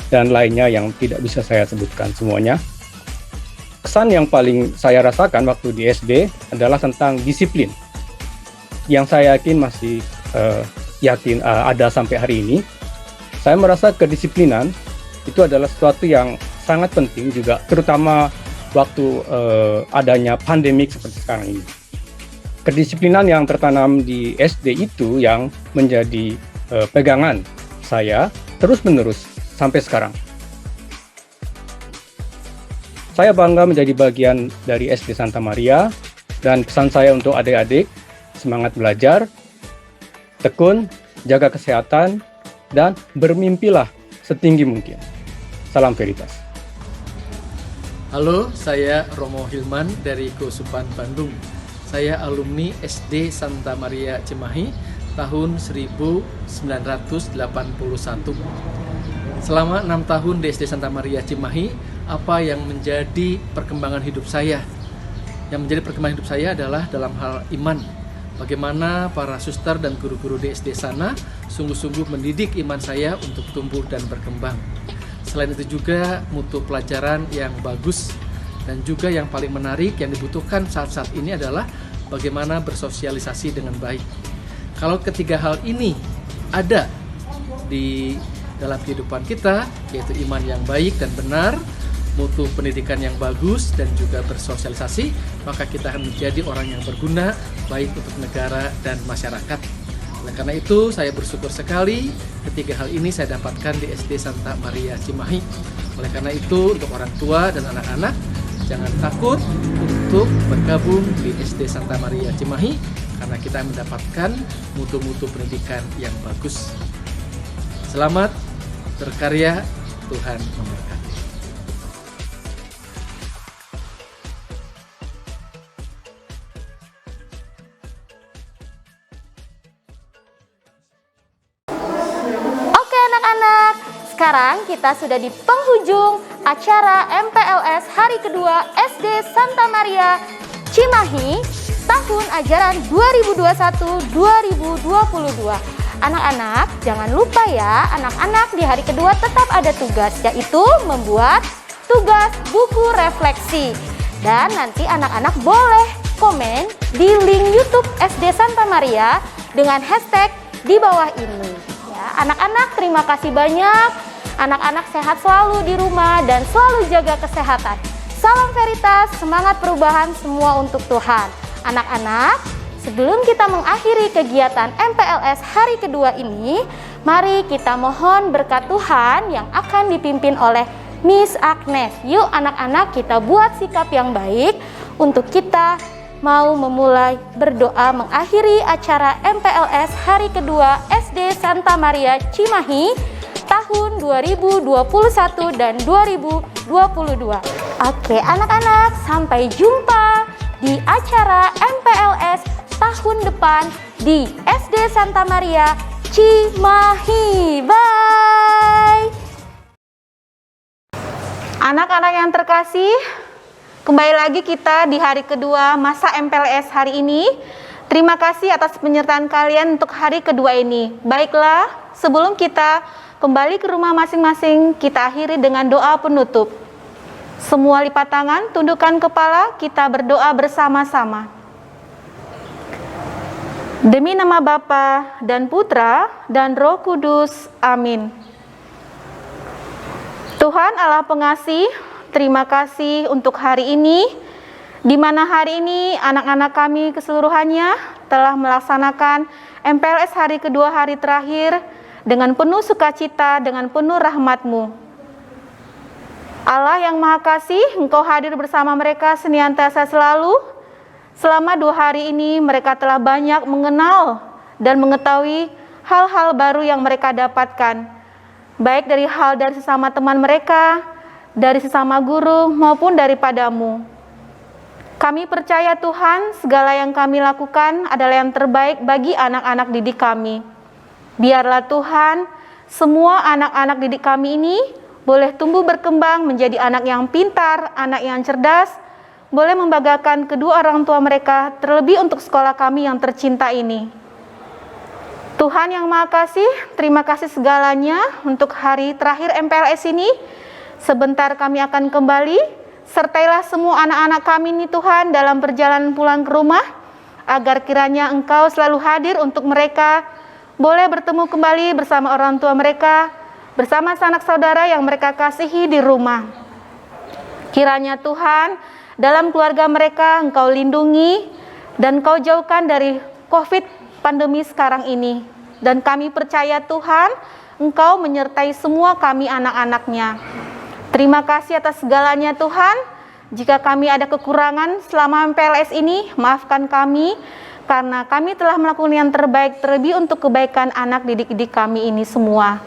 dan lainnya yang tidak bisa saya sebutkan semuanya. Kesan yang paling saya rasakan waktu di SD adalah tentang disiplin, yang saya yakin masih ada sampai hari ini. Saya merasa kedisiplinan itu adalah sesuatu yang sangat penting juga, terutama waktu adanya pandemik seperti sekarang ini. Kedisiplinan yang tertanam di SD itu yang menjadi pegangan saya terus-menerus sampai sekarang. Saya bangga menjadi bagian dari SD Santa Maria, dan pesan saya untuk adik-adik, semangat belajar, tekun, jaga kesehatan, dan bermimpilah setinggi mungkin. Salam Veritas. Halo, saya Romo Hilman dari Kausupan Bandung. Saya alumni SD Santa Maria Cimahi tahun 1981. Selama 6 tahun di SD Santa Maria Cimahi, apa yang menjadi perkembangan hidup saya? Yang menjadi perkembangan hidup saya adalah dalam hal iman. Bagaimana para suster dan guru-guru di SD sana sungguh-sungguh mendidik iman saya untuk tumbuh dan berkembang. Selain itu juga mutu pelajaran yang bagus, dan juga yang paling menarik yang dibutuhkan saat-saat ini adalah bagaimana bersosialisasi dengan baik. Kalau ketiga hal ini ada di dalam kehidupan kita, yaitu iman yang baik dan benar, mutu pendidikan yang bagus, dan juga bersosialisasi, maka kita akan menjadi orang yang berguna baik untuk negara dan masyarakat. Oleh karena itu, saya bersyukur sekali ketiga hal ini saya dapatkan di SD Santa Maria Cimahi. Oleh karena itu, untuk orang tua dan anak-anak, jangan takut untuk bergabung di SD Santa Maria Cimahi, karena kita mendapatkan mutu-mutu pendidikan yang bagus. Selamat berkarya, Tuhan memberkati. Oke anak-anak, sekarang kita sudah di penghujung acara MPLS hari kedua SD Santa Maria Cimahi tahun ajaran 2021-2022. Anak-anak, jangan lupa ya, anak-anak di hari kedua tetap ada tugas, yaitu membuat tugas buku refleksi. Dan nanti anak-anak boleh komen di link YouTube SD Santa Maria dengan hashtag di bawah ini. Ya, anak-anak terima kasih banyak. Anak-anak sehat selalu di rumah dan selalu jaga kesehatan. Salam Veritas, semangat perubahan semua untuk Tuhan. Anak-anak, sebelum kita mengakhiri kegiatan MPLS hari kedua ini, mari kita mohon berkat Tuhan yang akan dipimpin oleh Miss Agnes. Yuk anak-anak, kita buat sikap yang baik untuk kita mau memulai berdoa mengakhiri acara MPLS hari kedua SD Santa Maria Cimahi tahun 2021 dan 2022. Oke anak-anak, sampai jumpa di acara MPLS tahun depan di SD Santa Maria Cimahi. Bye. Anak-anak yang terkasih, kembali lagi kita di hari kedua masa MPLS hari ini. Terima kasih atas penyertaan kalian untuk hari kedua ini. Baiklah, sebelum kita kembali ke rumah masing-masing, kita akhiri dengan doa penutup. Semua lipat tangan, tundukkan kepala, kita berdoa bersama-sama. Demi nama Bapa dan Putra dan Roh Kudus. Amin. Tuhan Allah pengasih, terima kasih untuk hari ini, di mana hari ini anak-anak kami keseluruhannya telah melaksanakan MPLS hari kedua hari terakhir dengan penuh sukacita, dengan penuh rahmat-Mu. Allah yang Maha Kasih, Engkau hadir bersama mereka senantiasa selalu. Selama 2 hari ini mereka telah banyak mengenal dan mengetahui hal-hal baru yang mereka dapatkan, baik dari hal dari sesama teman mereka, dari sesama guru, maupun daripada-Mu. Kami percaya Tuhan, segala yang kami lakukan adalah yang terbaik bagi anak-anak didik kami. Biarlah Tuhan, semua anak-anak didik kami ini boleh tumbuh berkembang menjadi anak yang pintar, anak yang cerdas, boleh membanggakan kedua orang tua mereka, terlebih untuk sekolah kami yang tercinta ini. Tuhan yang Maha Kasih, terima kasih segalanya untuk hari terakhir MPLS ini. Sebentar kami akan kembali, sertailah semua anak-anak kami ini Tuhan dalam perjalanan pulang ke rumah, agar kiranya Engkau selalu hadir untuk mereka, boleh bertemu kembali bersama orang tua mereka, bersama sanak saudara yang mereka kasihi di rumah. Kiranya Tuhan, dalam keluarga mereka Engkau lindungi, dan Engkau jauhkan dari COVID pandemi sekarang ini. Dan kami percaya Tuhan, Engkau menyertai semua kami anak-anaknya. Terima kasih atas segalanya Tuhan. Jika kami ada kekurangan selama MPLS ini, maafkan kami, karena kami telah melakukan yang terbaik, terlebih untuk kebaikan anak didik-didik kami ini semua.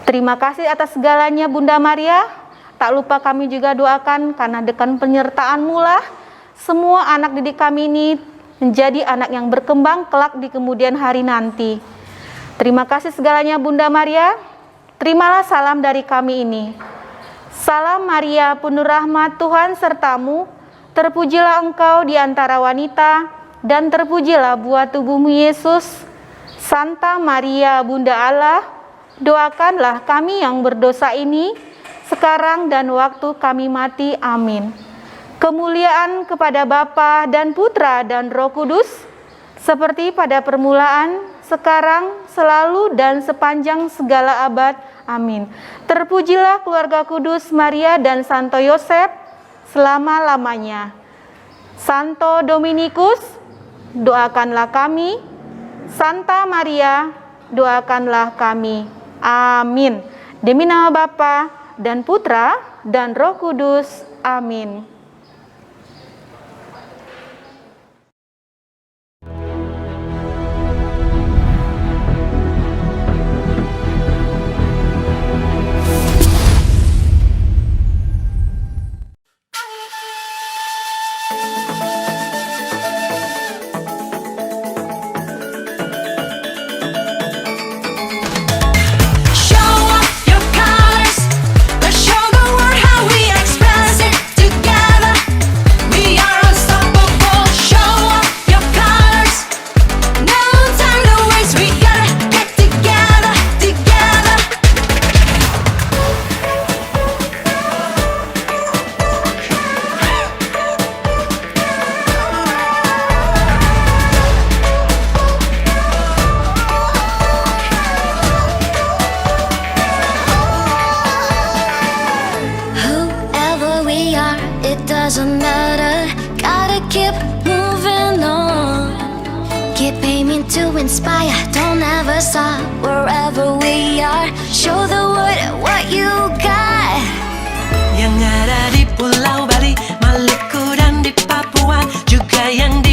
Terima kasih atas segalanya Bunda Maria. Tak lupa kami juga doakan, karena dengan penyertaan-Mu lah, semua anak didik kami ini menjadi anak yang berkembang kelak di kemudian hari nanti. Terima kasih segalanya Bunda Maria. Terimalah salam dari kami ini. Salam Maria, penuh rahmat, Tuhan sertamu. Terpujilah engkau di antara wanita, dan terpujilah buah tubuhmu Yesus. Santa Maria, Bunda Allah, doakanlah kami yang berdosa ini, sekarang dan waktu kami mati. Amin. Kemuliaan kepada Bapa dan Putra dan Roh Kudus, seperti pada permulaan, sekarang, selalu, dan sepanjang segala abad. Amin. Terpujilah keluarga kudus Maria dan Santo Yosef selama-lamanya. Santo Dominikus, doakanlah kami. Santa Maria, doakanlah kami. Amin. Demi nama Bapa dan Putra dan Roh Kudus. Amin. Doesn't matter, gotta keep moving on. Keep aiming to inspire, don't ever stop. Wherever we are, show the world what you got. Yang ada di Pulau Bali, Maluku dan di Papua, juga yang di